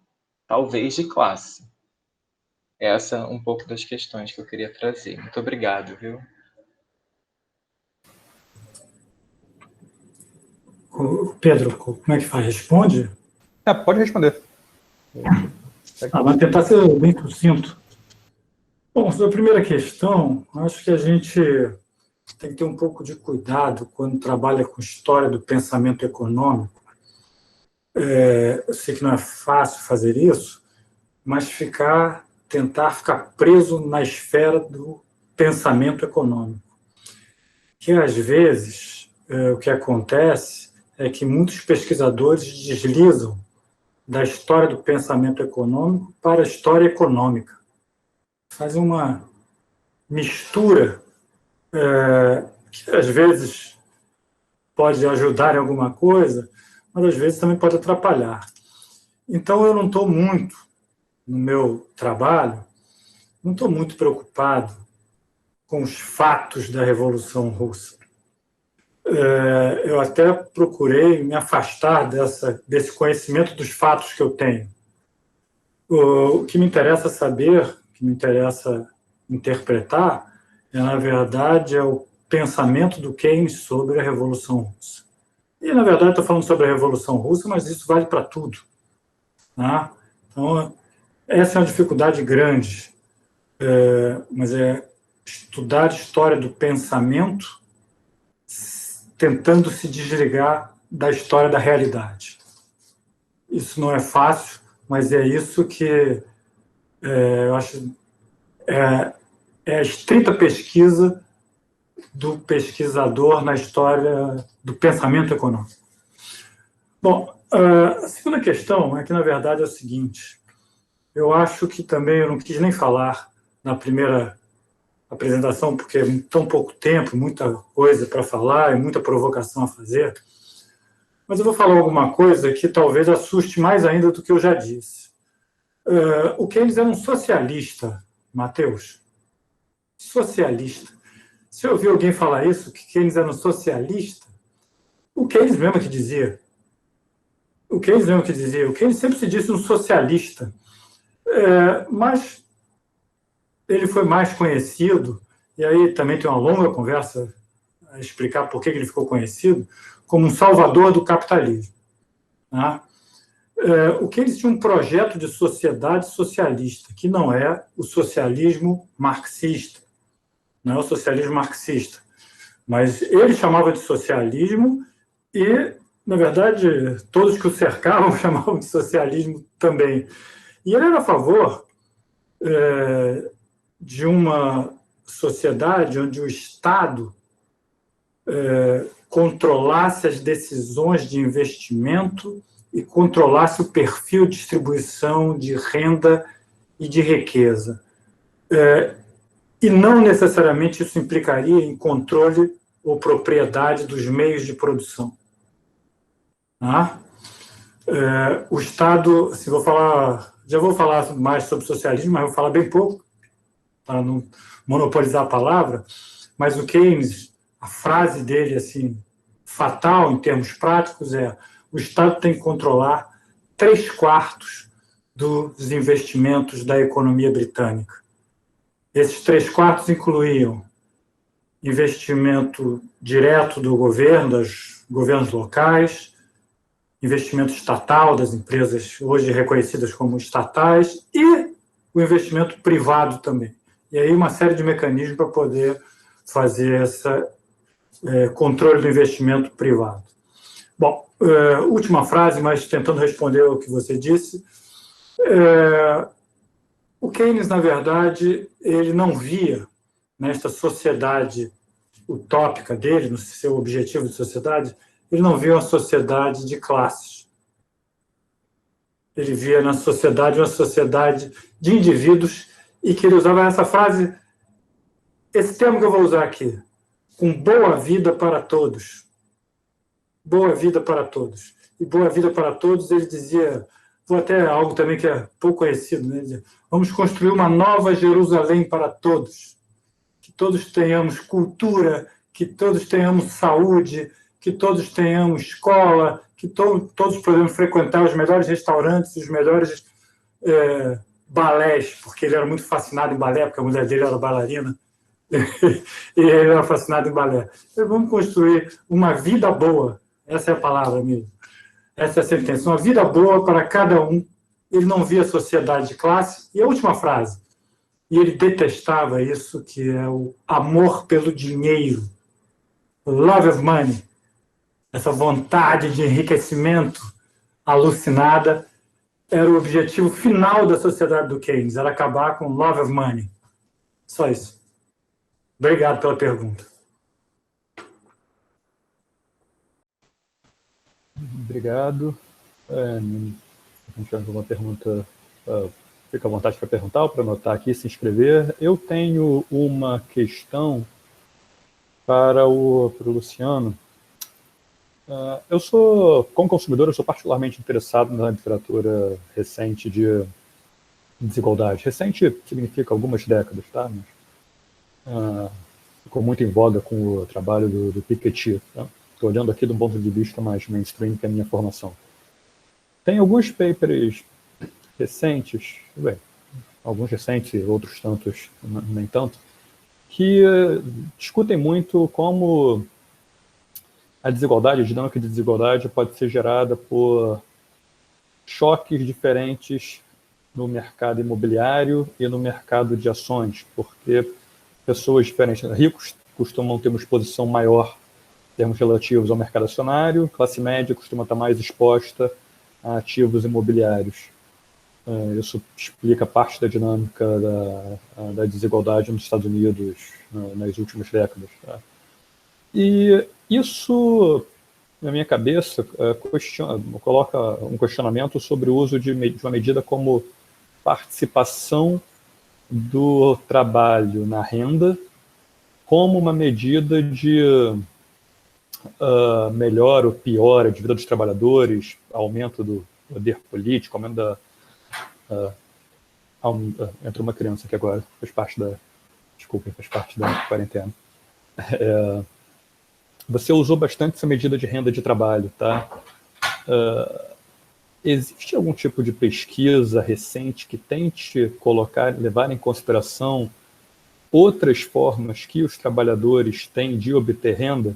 talvez de classe. Essa é um pouco das questões que eu queria trazer. Muito obrigado, viu? Pedro, como é que faz? Responde? Pode responder. Vai tentar ser bem sucinto. Bom, sobre a primeira questão, acho que a gente tem que ter um pouco de cuidado quando trabalha com história do pensamento econômico. Eu sei que não é fácil fazer isso, mas tentar ficar preso na esfera do pensamento econômico. Que, às vezes, o que acontece é que muitos pesquisadores deslizam da história do pensamento econômico para a história econômica. Fazem uma mistura que, às vezes, pode ajudar em alguma coisa, mas, às vezes, também pode atrapalhar. Então, eu não estou muito, no meu trabalho, não estou muito preocupado com os fatos da Revolução Russa. Eu até procurei me afastar desse conhecimento dos fatos que eu tenho. O que me interessa saber, o que me interessa interpretar, na verdade, é o pensamento do Keynes sobre a Revolução Russa. E, na verdade, estou falando sobre a Revolução Russa, mas isso vale para tudo. Né? Então, essa é uma dificuldade grande, mas é estudar história do pensamento tentando se desligar da história da realidade. Isso não é fácil, mas é isso que eu acho é a estrita pesquisa do pesquisador na história do pensamento econômico. Bom, a segunda questão é que, na verdade, é o seguinte. Eu acho que também eu não quis nem falar na primeira apresentação, porque é tão pouco tempo, muita coisa para falar e muita provocação a fazer, mas eu vou falar alguma coisa que talvez assuste mais ainda do que eu já disse. O Keynes era um socialista, Matheus. Socialista. Se eu ouvir alguém falar isso, que Keynes era um socialista, o Keynes mesmo que dizia. O Keynes mesmo que dizia. O Keynes sempre se disse um socialista. Mas ele foi mais conhecido, e aí também tem uma longa conversa a explicar por que ele ficou conhecido, como um salvador do capitalismo. Né? O Keynes tinha um projeto de sociedade socialista, que não é o socialismo marxista, não é o socialismo marxista, mas ele chamava de socialismo e, na verdade, todos que o cercavam chamavam de socialismo também. E ele era a favor de uma sociedade onde o Estado controlasse as decisões de investimento e controlasse o perfil de distribuição de renda e de riqueza. E não necessariamente isso implicaria em controle ou propriedade dos meios de produção. O Estado, se vou falar, já vou falar mais sobre socialismo, mas vou falar bem pouco, para não monopolizar a palavra, mas o Keynes, a frase dele, assim, fatal em termos práticos, é: o Estado tem que controlar 3/4 dos investimentos da economia britânica. Esses 3/4 incluíam investimento direto do governo, dos governos locais, investimento estatal das empresas hoje reconhecidas como estatais e o investimento privado também. E aí uma série de mecanismos para poder fazer controle do investimento privado. Bom, última frase, mas tentando responder ao que você disse. O Keynes, na verdade, ele não via nesta sociedade utópica dele, no seu objetivo de sociedade, ele não via uma sociedade de classes. Ele via na sociedade uma sociedade de indivíduos e que ele usava essa frase, esse termo que eu vou usar aqui, com boa vida para todos. Boa vida para todos. E boa vida para todos, ele dizia, vou até algo também que é pouco conhecido, né? Ele dizia, vamos construir uma nova Jerusalém para todos. Que todos tenhamos cultura, que todos tenhamos saúde, que todos tenhamos escola, que todos podemos frequentar os melhores restaurantes, os melhores balés, porque ele era muito fascinado em balé, porque a mulher dele era bailarina, e ele era fascinado em balé. Então, vamos construir uma vida boa, essa é a palavra mesmo, essa é a sentença, uma vida boa para cada um. Ele não via sociedade de classe. E a última frase, e ele detestava isso, que é o amor pelo dinheiro, o love of money, essa vontade de enriquecimento alucinada, era o objetivo final da sociedade do Keynes, era acabar com love of money. Só isso. Obrigado pela pergunta. Obrigado. A gente tem alguma pergunta, fica à vontade para perguntar ou para anotar aqui, se inscrever. Eu tenho uma questão para o Luciano. Eu sou, como consumidor, eu sou particularmente interessado na literatura recente de desigualdade. Recente significa algumas décadas, tá? Mas, ficou muito em voga com o trabalho do Piketty. Tá? Estou olhando aqui de um ponto de vista mais mainstream, que é a minha formação. Tem alguns papers recentes, bem, alguns recentes e outros tantos, nem tanto, que discutem muito como a desigualdade, a dinâmica de desigualdade pode ser gerada por choques diferentes no mercado imobiliário e no mercado de ações, porque pessoas diferentes, ricos costumam ter uma exposição maior em termos relativos ao mercado acionário, classe média costuma estar mais exposta a ativos imobiliários. Isso explica parte da dinâmica da desigualdade nos Estados Unidos nas últimas décadas. Tá? E isso, na minha cabeça, coloca um questionamento sobre o uso de uma medida como participação do trabalho na renda como uma medida de melhor ou pior de vida dos trabalhadores, aumento do poder político, aumento da... entrou uma criança aqui agora, faz parte da quarentena. Você usou bastante essa medida de renda de trabalho, tá? Existe algum tipo de pesquisa recente que tente levar em consideração outras formas que os trabalhadores têm de obter renda?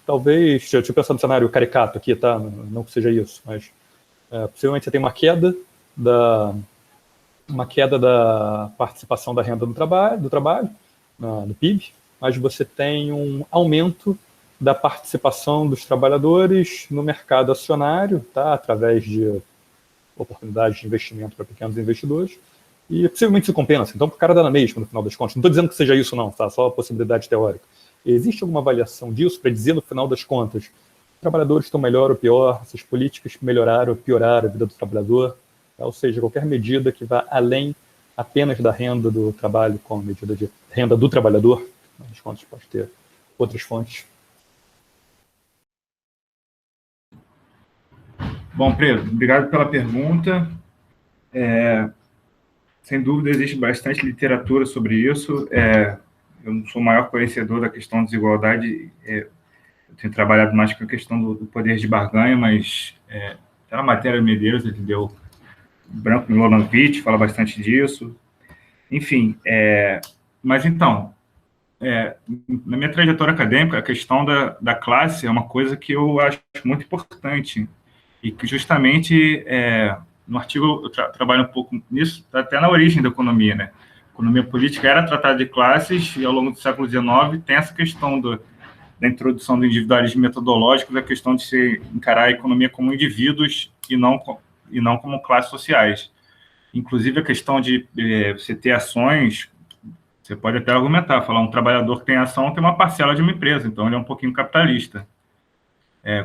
Talvez, deixa eu pensar no cenário caricato aqui, tá? Não que seja isso, mas possivelmente você tem uma queda da participação da renda do trabalho, no PIB, mas você tem um aumento da participação dos trabalhadores no mercado acionário, tá? Através de oportunidades de investimento para pequenos investidores, e possivelmente se compensa. Então, o cara dá na mesma, no final das contas. Não estou dizendo que seja isso, não, tá? Só a possibilidade teórica. Existe alguma avaliação disso para dizer, no final das contas, os trabalhadores estão melhor ou pior, essas políticas melhoraram ou pioraram a vida do trabalhador? Tá? Ou seja, qualquer medida que vá além apenas da renda do trabalho, como medida de renda do trabalhador, no final das contas pode ter outras fontes. Bom, Pedro, obrigado pela pergunta. Sem dúvida, existe bastante literatura sobre isso. Eu não sou o maior conhecedor da questão da desigualdade. Eu tenho trabalhado mais com a questão do poder de barganha, mas até na matéria Medeiros, ele deu Branco Milanovic, fala bastante disso. Enfim, mas então, na minha trajetória acadêmica, a questão da classe é uma coisa que eu acho muito importante e que justamente no artigo eu trabalho um pouco nisso, até na origem da economia, né? A economia política era tratada de classes e ao longo do século XIX tem essa questão da introdução do individualismo metodológico, da questão de se encarar a economia como indivíduos e não como classes sociais. Inclusive, a questão de você ter ações, você pode até argumentar, falar um trabalhador que tem ação tem uma parcela de uma empresa, então ele é um pouquinho capitalista.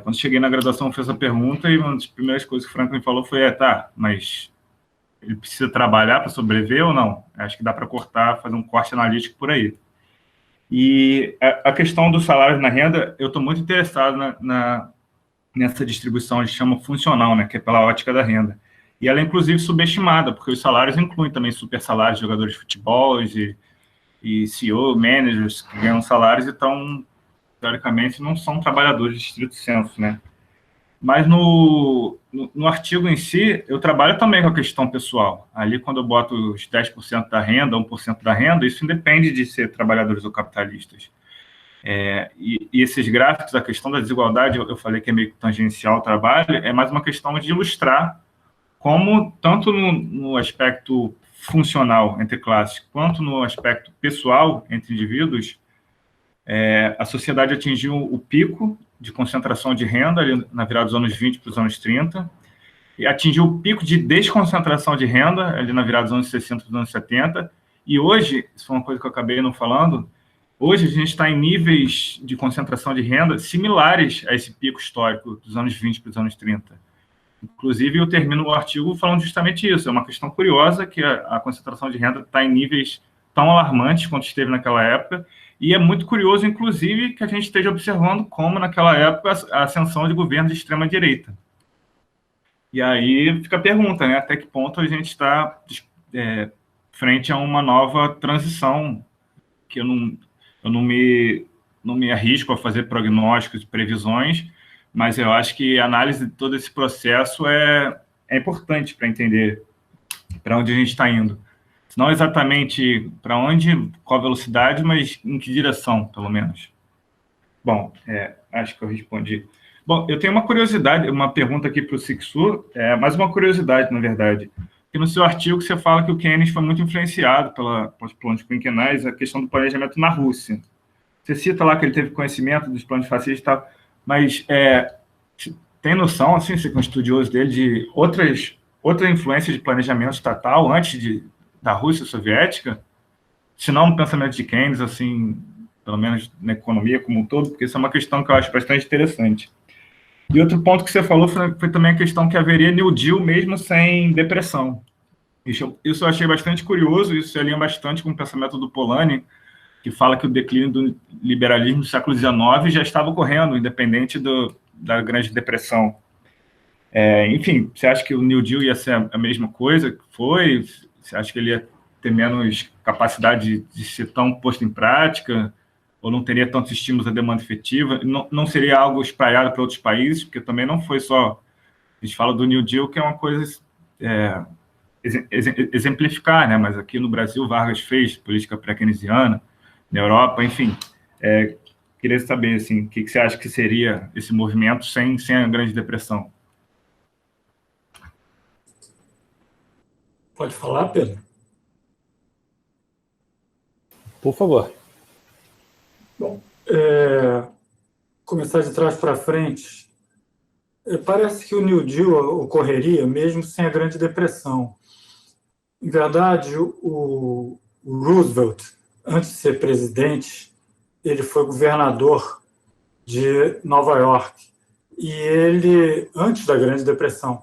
Quando cheguei na graduação, eu fiz a pergunta e uma das primeiras coisas que o Franklin falou foi, tá, mas ele precisa trabalhar para sobreviver ou não? Acho que dá para cortar, fazer um corte analítico por aí. E a questão dos salários na renda, eu estou muito interessado nessa distribuição, a gente chama funcional, né, que é pela ótica da renda. E ela é, inclusive, subestimada, porque os salários incluem também super salários de jogadores de futebol e CEO, managers, que ganham salários e estão, teoricamente, não são trabalhadores de estrito senso, né? Mas no artigo em si, eu trabalho também com a questão pessoal. Ali, quando eu boto os 10% da renda, 1% da renda, isso independe de ser trabalhadores ou capitalistas. E esses gráficos, a questão da desigualdade, eu falei que é meio tangencial ao trabalho, é mais uma questão de ilustrar como, tanto no aspecto funcional entre classes, quanto no aspecto pessoal entre indivíduos, a sociedade atingiu o pico de concentração de renda ali na virada dos anos 20 para os anos 30, e atingiu o pico de desconcentração de renda ali na virada dos anos 60 para os anos 70, e hoje, isso foi uma coisa que eu acabei não falando, hoje a gente está em níveis de concentração de renda similares a esse pico histórico dos anos 20 para os anos 30. Inclusive, eu termino o artigo falando justamente isso, é uma questão curiosa que a concentração de renda está em níveis tão alarmantes quanto esteve naquela época, e é muito curioso, inclusive, que a gente esteja observando como, naquela época, a ascensão de governos de extrema-direita. E aí fica a pergunta, né? Até que ponto a gente está frente a uma nova transição, que eu não me arrisco a fazer prognósticos e previsões, mas eu acho que a análise de todo esse processo é importante para entender para onde a gente está indo. Não exatamente para onde, qual velocidade, mas em que direção, pelo menos. Bom, acho que eu respondi. Bom, eu tenho uma curiosidade, uma pergunta aqui para o Siksu, mais uma curiosidade, na verdade. Que no seu artigo você fala que o Keynes foi muito influenciado pelos planos quinquenais, a questão do planejamento na Rússia. Você cita lá que ele teve conhecimento dos planos fascistas e tal, mas tem noção, assim, você que é um estudioso dele, de outra influência de planejamento estatal antes da Rússia soviética, se não no pensamento de Keynes, assim, pelo menos na economia como um todo, porque isso é uma questão que eu acho bastante interessante. E outro ponto que você falou foi também a questão que haveria New Deal mesmo sem depressão. Isso eu achei bastante curioso, isso se alinha bastante com o pensamento do Polanyi, que fala que o declínio do liberalismo do século XIX já estava ocorrendo, independente da Grande Depressão. Enfim, você acha que o New Deal ia ser a mesma coisa que foi? Você acha que ele ia ter menos capacidade de ser tão posto em prática? Ou não teria tantos estímulos à demanda efetiva? Não seria algo espalhado para outros países? Porque também não foi só... A gente fala do New Deal, que é uma coisa exemplificar, né? Mas aqui no Brasil, Vargas fez política pré-keynesiana, na Europa, enfim. Queria saber, assim, o que você acha que seria esse movimento sem a Grande Depressão? Pode falar, Pedro? Por favor. Bom, começar de trás para frente, parece que o New Deal ocorreria mesmo sem a Grande Depressão. Em verdade, o Roosevelt, antes de ser presidente, ele foi governador de Nova York, e ele, antes da Grande Depressão,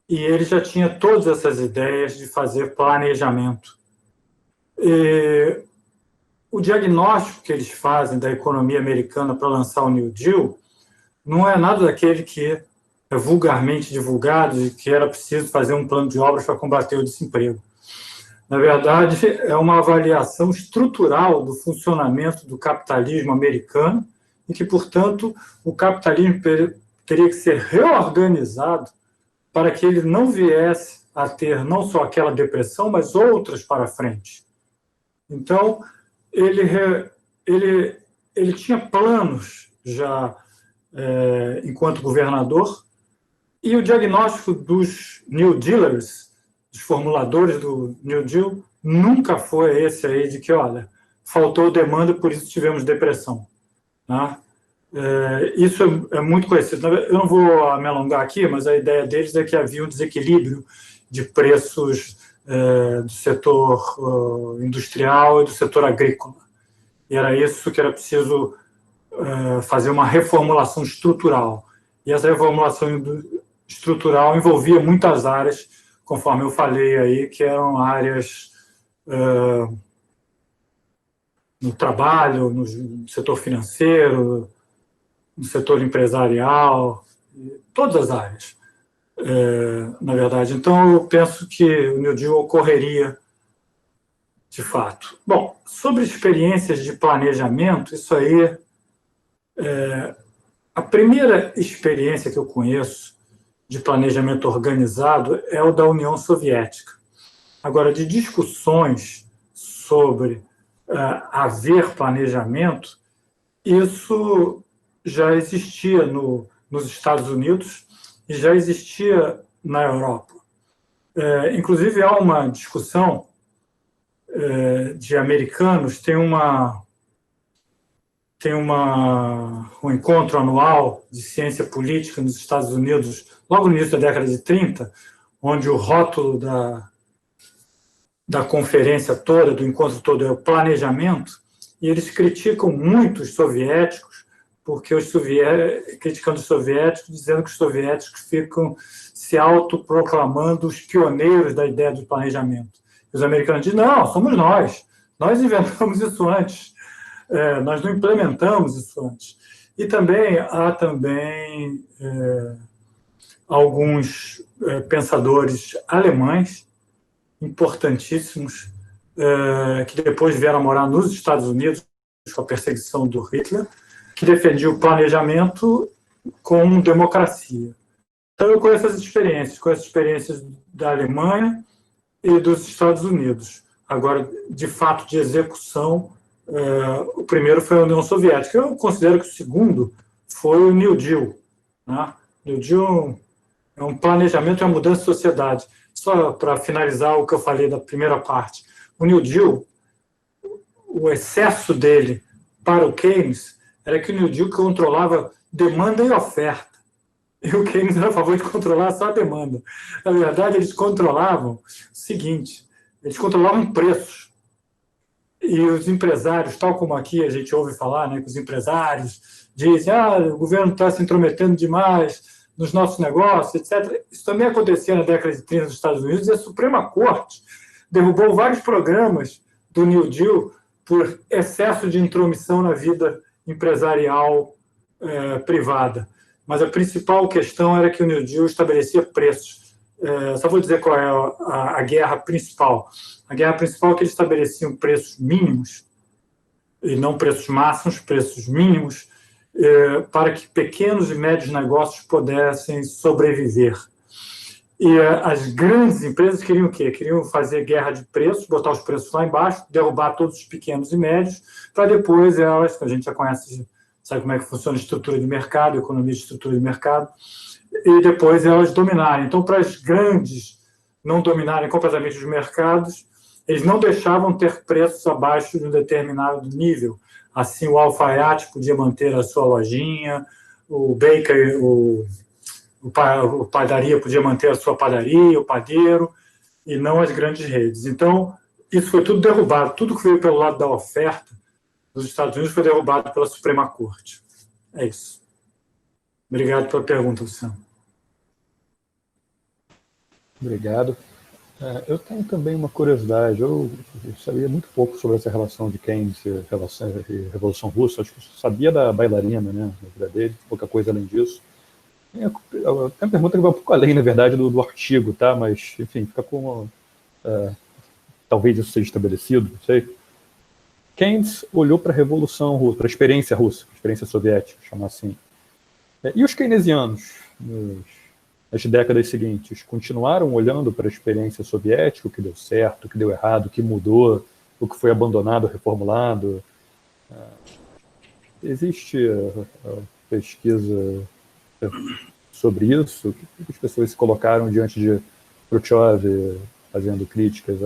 e ele já tinha todas essas ideias de fazer planejamento. O diagnóstico que eles fazem da economia americana para lançar o New Deal não é nada daquele que é vulgarmente divulgado de que era preciso fazer um plano de obras para combater o desemprego. Na verdade, é uma avaliação estrutural do funcionamento do capitalismo americano e que, portanto, o capitalismo teria que ser reorganizado para que ele não viesse a ter não só aquela depressão, mas outras para frente. Então, ele tinha planos já enquanto governador, e o diagnóstico dos New Dealers, dos formuladores do New Deal, nunca foi esse aí de que, olha, faltou demanda, por isso tivemos depressão. Né? Isso é muito conhecido. Eu não vou me alongar aqui, mas a ideia deles é que havia um desequilíbrio de preços do setor industrial e do setor agrícola. E era isso que era preciso fazer uma reformulação estrutural. E essa reformulação estrutural envolvia muitas áreas, conforme eu falei aí, que eram áreas no trabalho, no setor financeiro, no setor empresarial, todas as áreas, na verdade. Então, eu penso que o New Deal ocorreria de fato. Bom, sobre experiências de planejamento, isso aí, a primeira experiência que eu conheço de planejamento organizado é o da União Soviética. Agora, de discussões sobre haver planejamento, isso já existia nos Estados Unidos e já existia na Europa. Inclusive, há uma discussão de americanos, tem um encontro anual de ciência política nos Estados Unidos, logo no início da década de 30, onde o rótulo da conferência toda, do encontro todo, é o planejamento, e eles criticam muito os soviéticos, porque criticando os soviéticos, dizendo que os soviéticos ficam se autoproclamando os pioneiros da ideia do planejamento. Os americanos dizem, não, somos nós inventamos isso antes, nós não implementamos isso antes. E também há alguns pensadores alemães importantíssimos que depois vieram morar nos Estados Unidos com a perseguição do Hitler, que defendiam o planejamento com democracia. Então, eu conheço as experiências da Alemanha e dos Estados Unidos. Agora, de fato, de execução, o primeiro foi a União Soviética. Eu considero que o segundo foi o New Deal. Né? O New Deal é um planejamento e uma mudança de sociedade. Só para finalizar o que eu falei da primeira parte. O New Deal, o excesso dele para o Keynes era que o New Deal controlava demanda e oferta. E o Keynes era a favor de controlar só a demanda. Na verdade, eles controlavam o seguinte, eles controlavam preços. E os empresários, tal como aqui a gente ouve falar, né, que os empresários dizem o governo está se intrometendo demais nos nossos negócios, etc. Isso também acontecia na década de 30 nos Estados Unidos, e a Suprema Corte derrubou vários programas do New Deal por excesso de intromissão na vida empresarial privada. Mas a principal questão era que o New Deal estabelecia preços. Só vou dizer qual é a guerra principal. A guerra principal é que eles estabeleciam preços mínimos, e não preços máximos, preços mínimos, para que pequenos e médios negócios pudessem sobreviver. E as grandes empresas queriam o quê? Queriam fazer guerra de preços, botar os preços lá embaixo, derrubar todos os pequenos e médios, para depois elas, a gente já conhece, sabe como é que funciona a estrutura de mercado, a economia de estrutura de mercado, e depois elas dominarem. Então, para as grandes não dominarem completamente os mercados, eles não deixavam ter preços abaixo de um determinado nível. Assim, o alfaiate podia manter a sua lojinha, o baker, o padaria podia manter a sua padaria, o padeiro, e não as grandes redes. Então, isso foi tudo derrubado. Tudo que veio pelo lado da oferta dos Estados Unidos foi derrubado pela Suprema Corte. É isso. Obrigado pela pergunta, Luciano. Obrigado. Eu tenho também uma curiosidade. Eu sabia muito pouco sobre essa relação de Keynes e Revolução Russa. Acho que eu sabia da bailarina, né, na vida dele, pouca coisa além disso. Tem uma pergunta que vai um pouco além, na verdade, do artigo, tá? Mas, enfim, fica como... talvez isso seja estabelecido, não sei. Keynes olhou para a Revolução Russa, para a experiência russa, a experiência soviética, chamar assim. E os keynesianos, nas décadas seguintes, continuaram olhando para a experiência soviética, o que deu certo, o que deu errado, o que mudou, o que foi abandonado, reformulado? Existe pesquisa sobre isso? O que as pessoas se colocaram diante de Khrushchev fazendo críticas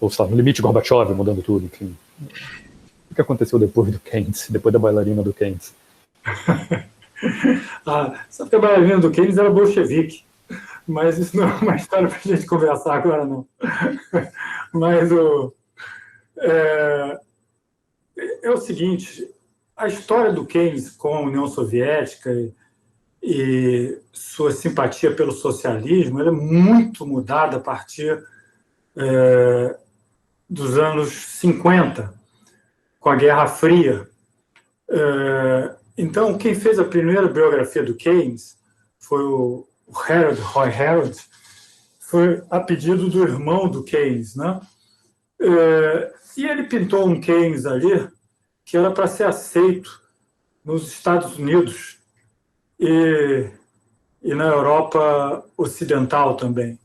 ou no limite Gorbachev mudando tudo, enfim? O que aconteceu depois do Keynes, depois da bailarina do Keynes? Sabe que a bailarina do Keynes era bolchevique, mas isso não é uma história para a gente conversar agora, não. Mas é o seguinte, a história do Keynes com a União Soviética e sua simpatia pelo socialismo, ela é muito mudada a partir dos anos 50, com a Guerra Fria. Então, quem fez a primeira biografia do Keynes foi o Roy Harrod, foi a pedido do irmão do Keynes, né? E ele pintou um Keynes ali que era para ser aceito nos Estados Unidos e na Europa Ocidental também.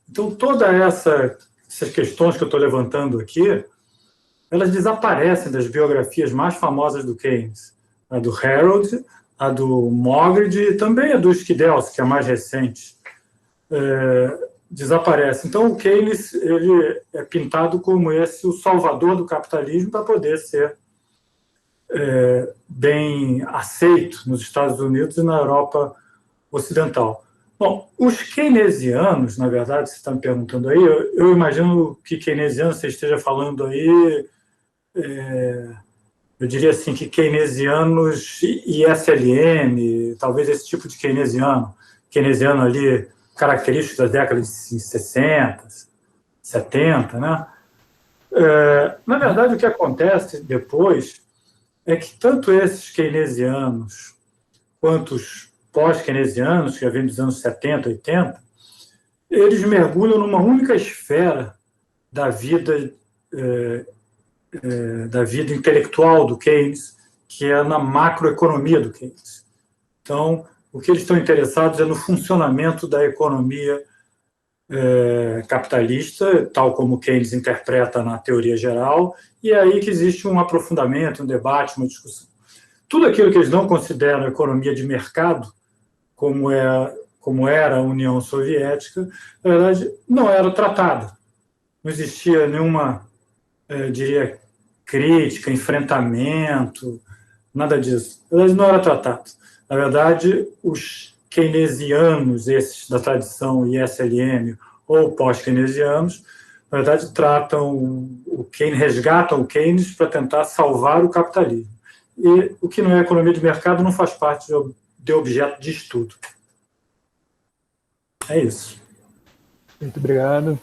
Então, todas essas questões que eu estou levantando aqui, elas desaparecem das biografias mais famosas do Keynes. A do Harrod, a do Mogrid e também a do Skidelsky, que é a mais recente. Desaparece. Então, o Keynes ele é pintado como o salvador do capitalismo para poder ser bem aceito nos Estados Unidos e na Europa Ocidental. Bom, os keynesianos, na verdade, você está me perguntando aí, eu imagino que keynesiano você esteja falando aí, eu diria assim, que keynesianos e SLM, talvez esse tipo de keynesiano ali, característico das décadas de 60, 70, né? Na verdade, o que acontece depois é que tanto esses keynesianos quanto os pós-keynesianos, que já vêm dos anos 70, 80, eles mergulham numa única esfera da vida intelectual do Keynes, que é na macroeconomia do Keynes. Então, o que eles estão interessados é no funcionamento da economia capitalista, tal como Keynes interpreta na teoria geral, e é aí que existe um aprofundamento, um debate, uma discussão. Tudo aquilo que eles não consideram economia de mercado, como era a União Soviética, na verdade, não era tratado. Não existia nenhuma, diria, crítica, enfrentamento, nada disso. Na verdade, não era tratado. Na verdade, os keynesianos, esses da tradição ISLM ou pós-keynesianos, na verdade, resgatam o Keynes para tentar salvar o capitalismo. E o que não é economia de mercado não faz parte de objeto de estudo. É isso. Muito obrigado.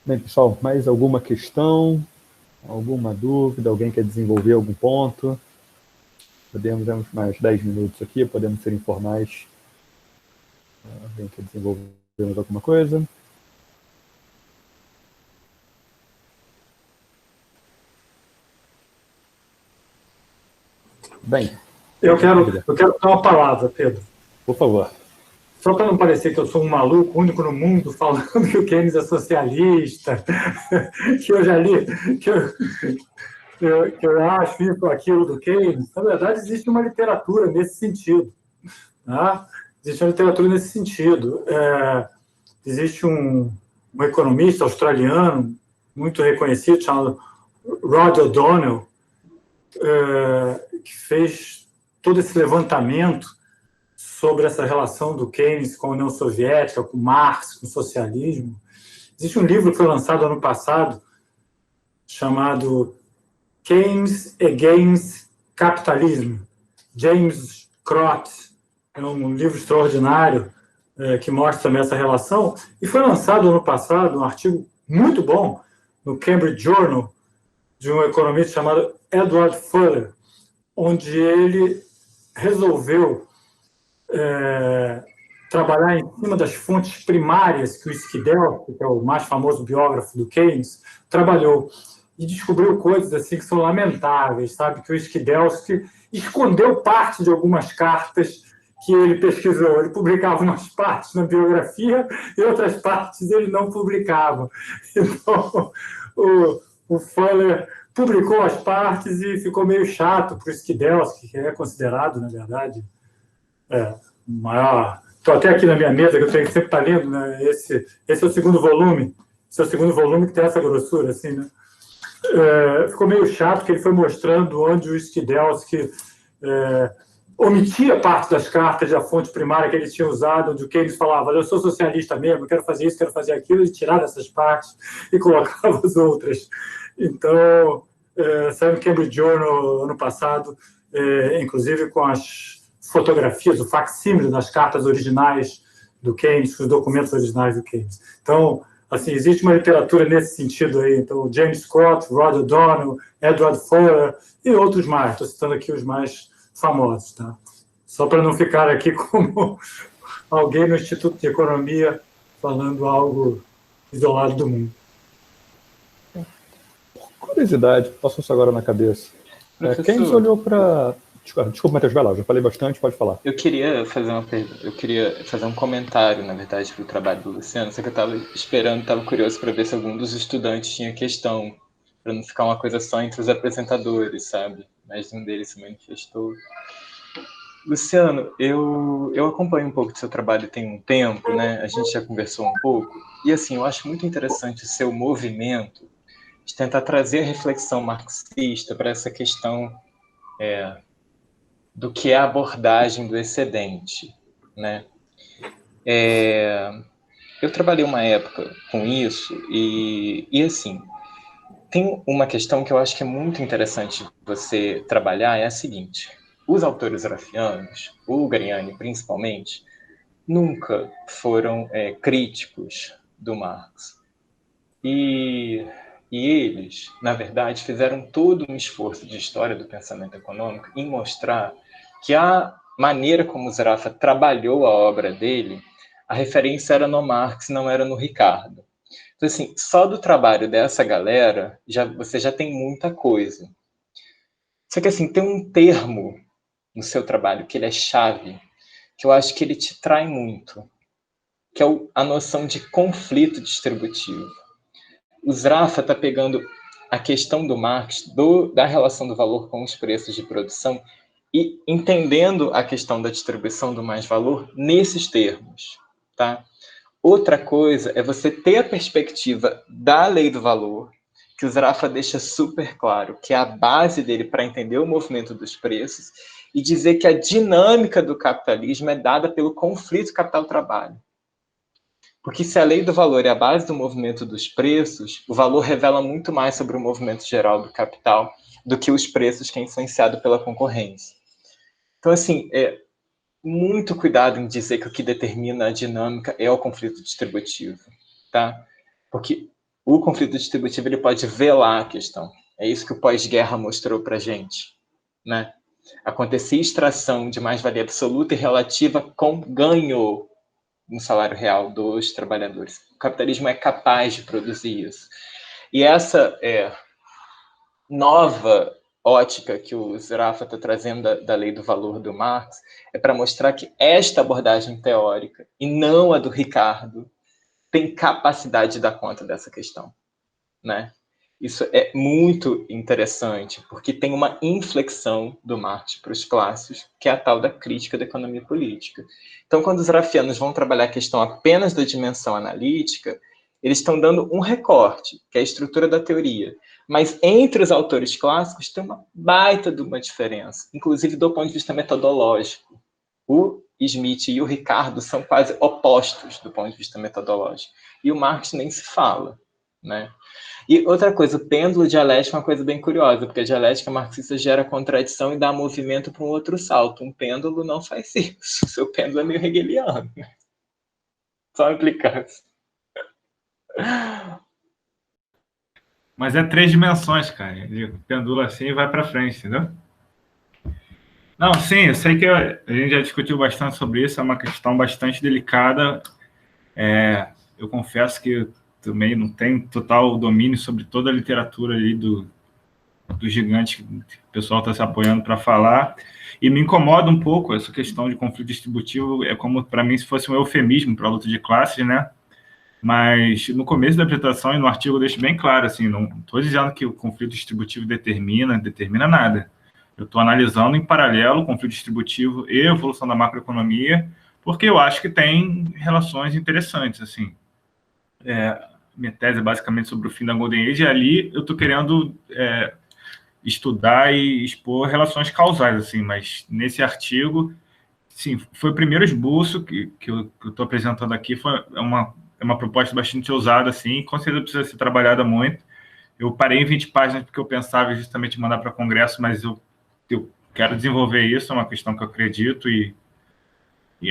Bem, pessoal, mais alguma questão? Alguma dúvida? Alguém quer desenvolver algum ponto? Temos mais 10 minutos aqui, podemos ser informais. Alguém quer desenvolver mais alguma coisa? Bem. Eu quero dar uma palavra, Pedro. Por favor. Só para não parecer que eu sou um maluco único no mundo falando que o Keynes é socialista, que eu já li, que eu acho isso ou aquilo do Keynes. Na verdade, existe uma literatura nesse sentido. Tá? Existe uma literatura nesse sentido. Existe um economista australiano muito reconhecido, chamado Rod O'Donnell, que fez todo esse levantamento sobre essa relação do Keynes com a União Soviética, com Marx, com o socialismo. Existe um livro que foi lançado ano passado, chamado Keynes Against Capitalism, James Crott. É um livro extraordinário que mostra também essa relação, e foi lançado ano passado um artigo muito bom no Cambridge Journal, de um economista chamado Edward Fuller, onde ele resolveu trabalhar em cima das fontes primárias que o Skidelsky, que é o mais famoso biógrafo do Keynes, trabalhou, e descobriu coisas assim que são lamentáveis, sabe? Que o Skidelsky escondeu parte de algumas cartas que ele pesquisou. Ele publicava umas partes na biografia e outras partes ele não publicava. Então, o Fuller publicou as partes e ficou meio chato para o Skidelsky, que é considerado, na verdade, o maior... Estou até aqui na minha mesa, que eu tenho que sempre estar lendo, né? Esse é o segundo volume. Esse é o segundo volume que tem essa grossura, assim, né? ficou meio chato, que ele foi mostrando onde o Skidelsky omitia parte das cartas da fonte primária que ele tinha usado, onde o Keynes falava, eu sou socialista mesmo, quero fazer isso, quero fazer aquilo, e tirava essas partes e colocava as outras. Então, saiu no Cambridge Journal ano passado, inclusive com as fotografias, o facsímile das cartas originais do Keynes, os documentos originais do Keynes. Então, assim, existe uma literatura nesse sentido aí. Então, James Scott, Rod O'Donnell, Edward Furrer e outros mais. Estou citando aqui os mais famosos, tá? Só para não ficar aqui como alguém no Instituto de Economia falando algo isolado do mundo. Curiosidade, passou isso agora na cabeça. Keynes olhou para... Desculpa, Matheus, vai lá, eu já falei bastante, pode falar. Eu queria fazer um comentário, na verdade, para o trabalho do Luciano, só que eu estava esperando, estava curioso para ver se algum dos estudantes tinha questão, para não ficar uma coisa só entre os apresentadores, sabe? Mais um deles se manifestou. Luciano, eu acompanho um pouco do seu trabalho tem um tempo, né? A gente já conversou um pouco, e assim, eu acho muito interessante o seu movimento de tentar trazer a reflexão marxista para essa questão do que é a abordagem do excedente, né? Eu trabalhei uma época com isso e assim, tem uma questão que eu acho que é muito interessante você trabalhar, é a seguinte: os autores rafianos, o Grignani principalmente, nunca foram críticos do Marx. E eles, na verdade, fizeram todo um esforço de história do pensamento econômico em mostrar que a maneira como o Zarafa trabalhou a obra dele, a referência era no Marx, não era no Ricardo. Então, assim, só do trabalho dessa galera, você já tem muita coisa. Só que, assim, tem um termo no seu trabalho que ele é chave, que eu acho que ele te trai muito, que é a noção de conflito distributivo. O Zarafa está pegando a questão do Marx, da relação do valor com os preços de produção, e entendendo a questão da distribuição do mais-valor nesses termos, tá? Outra coisa é você ter a perspectiva da lei do valor, que o Zarafa deixa super claro, que é a base dele para entender o movimento dos preços, e dizer que a dinâmica do capitalismo é dada pelo conflito capital-trabalho. Porque se a lei do valor é a base do movimento dos preços, o valor revela muito mais sobre o movimento geral do capital do que os preços que é influenciado pela concorrência. Então, assim, muito cuidado em dizer que o que determina a dinâmica é o conflito distributivo, tá? Porque o conflito distributivo ele pode velar a questão. É isso que o pós-guerra mostrou para a gente, né? Acontecia extração de mais-valia absoluta e relativa com ganho no salário real dos trabalhadores. O capitalismo é capaz de produzir isso. E essa nova ótica que o Zarafa está trazendo da lei do valor do Marx é para mostrar que esta abordagem teórica, e não a do Ricardo, tem capacidade de dar conta dessa questão, né? Isso é muito interessante, porque tem uma inflexão do Marx para os clássicos, que é a tal da crítica da economia política. Então, quando os zarafianos vão trabalhar a questão apenas da dimensão analítica, eles estão dando um recorte, que é a estrutura da teoria. Mas entre os autores clássicos tem uma baita de uma diferença, inclusive do ponto de vista metodológico. O Smith e o Ricardo são quase opostos do ponto de vista metodológico. E o Marx nem se fala, né? E outra coisa, o pêndulo dialético é uma coisa bem curiosa, porque a dialética marxista gera contradição e dá movimento para um outro salto. Um pêndulo não faz isso. O seu pêndulo é meio hegeliano. Só implicância. Mas é 3 dimensões, cara. Ele pendula assim e vai para frente, entendeu? Não, sim, eu sei que a gente já discutiu bastante sobre isso, é uma questão bastante delicada. Eu confesso que também não tenho total domínio sobre toda a literatura ali do gigante que o pessoal está se apoiando para falar, e me incomoda um pouco essa questão de conflito distributivo, é como, para mim, se fosse um eufemismo para a luta de classes, né? Mas no começo da apresentação e no artigo eu deixo bem claro, assim, não estou dizendo que o conflito distributivo determina nada. Eu estou analisando em paralelo o conflito distributivo e a evolução da macroeconomia, porque eu acho que tem relações interessantes, assim. minha tese é basicamente sobre o fim da Golden Age, e ali eu estou querendo estudar e expor relações causais, assim, mas nesse artigo, sim, foi o primeiro esboço que eu estou apresentando aqui, é uma proposta bastante ousada, assim, com certeza precisa ser trabalhada muito. Eu parei em 20 páginas porque eu pensava justamente em mandar para congresso, mas eu quero desenvolver isso, é uma questão que eu acredito, e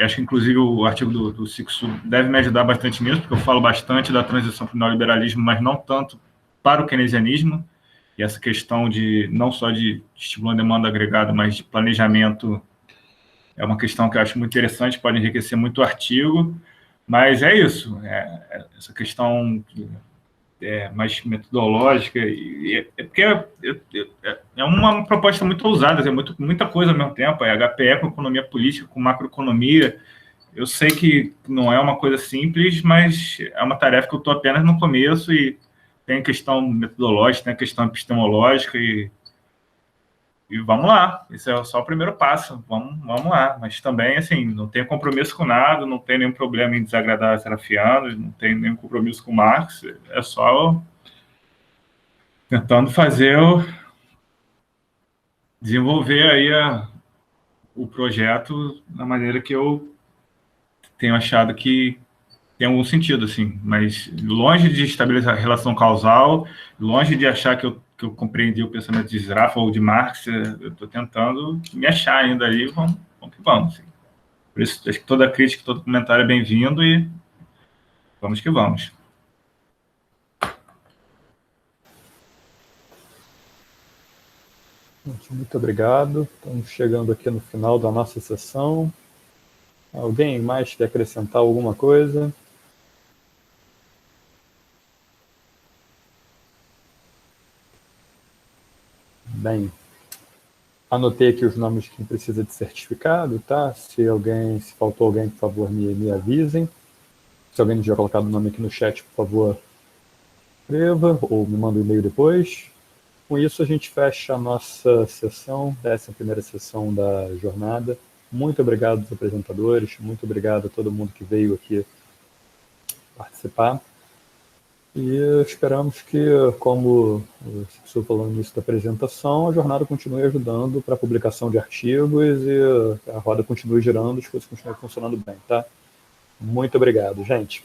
acho que, inclusive, o artigo do Sixto deve me ajudar bastante nisso, porque eu falo bastante da transição para o neoliberalismo, mas não tanto para o keynesianismo, e essa questão não só de estimular a demanda agregada, mas de planejamento é uma questão que eu acho muito interessante, pode enriquecer muito o artigo, mas é isso, essa questão mais metodológica, porque é uma proposta muito ousada, muita coisa ao mesmo tempo, é HPE com economia política, com macroeconomia. Eu sei que não é uma coisa simples, mas é uma tarefa que eu estou apenas no começo, e tem a questão metodológica, tem a questão epistemológica, e vamos lá, esse é só o primeiro passo, vamos lá, mas também, assim, não tenho compromisso com nada, não tenho nenhum problema em desagradar serafianos, não tenho nenhum compromisso com Marx, é só tentando desenvolver aí o projeto da maneira que eu tenho achado que tem algum sentido, assim, mas longe de estabelecer a relação causal, longe de achar que eu compreendi o pensamento de Sraffa ou de Marx, eu estou tentando me achar ainda ali, vamos que vamos. Assim. Por isso, acho que toda crítica, todo comentário é bem-vindo, e vamos que vamos. Muito obrigado. Estamos chegando aqui no final da nossa sessão. Alguém mais quer acrescentar alguma coisa? Bem, anotei aqui os nomes de quem precisa de certificado, tá? Se faltou alguém, por favor, me avisem. Se alguém não tiver colocado o nome aqui no chat, por favor, escreva ou me manda um e-mail depois. Com isso, a gente fecha a nossa sessão, essa primeira sessão da jornada. Muito obrigado aos apresentadores, muito obrigado a todo mundo que veio aqui participar. E esperamos que, como estou falando no início da apresentação, a jornada continue ajudando para a publicação de artigos e a roda continue girando, as coisas continuem funcionando bem, tá? Muito obrigado, gente.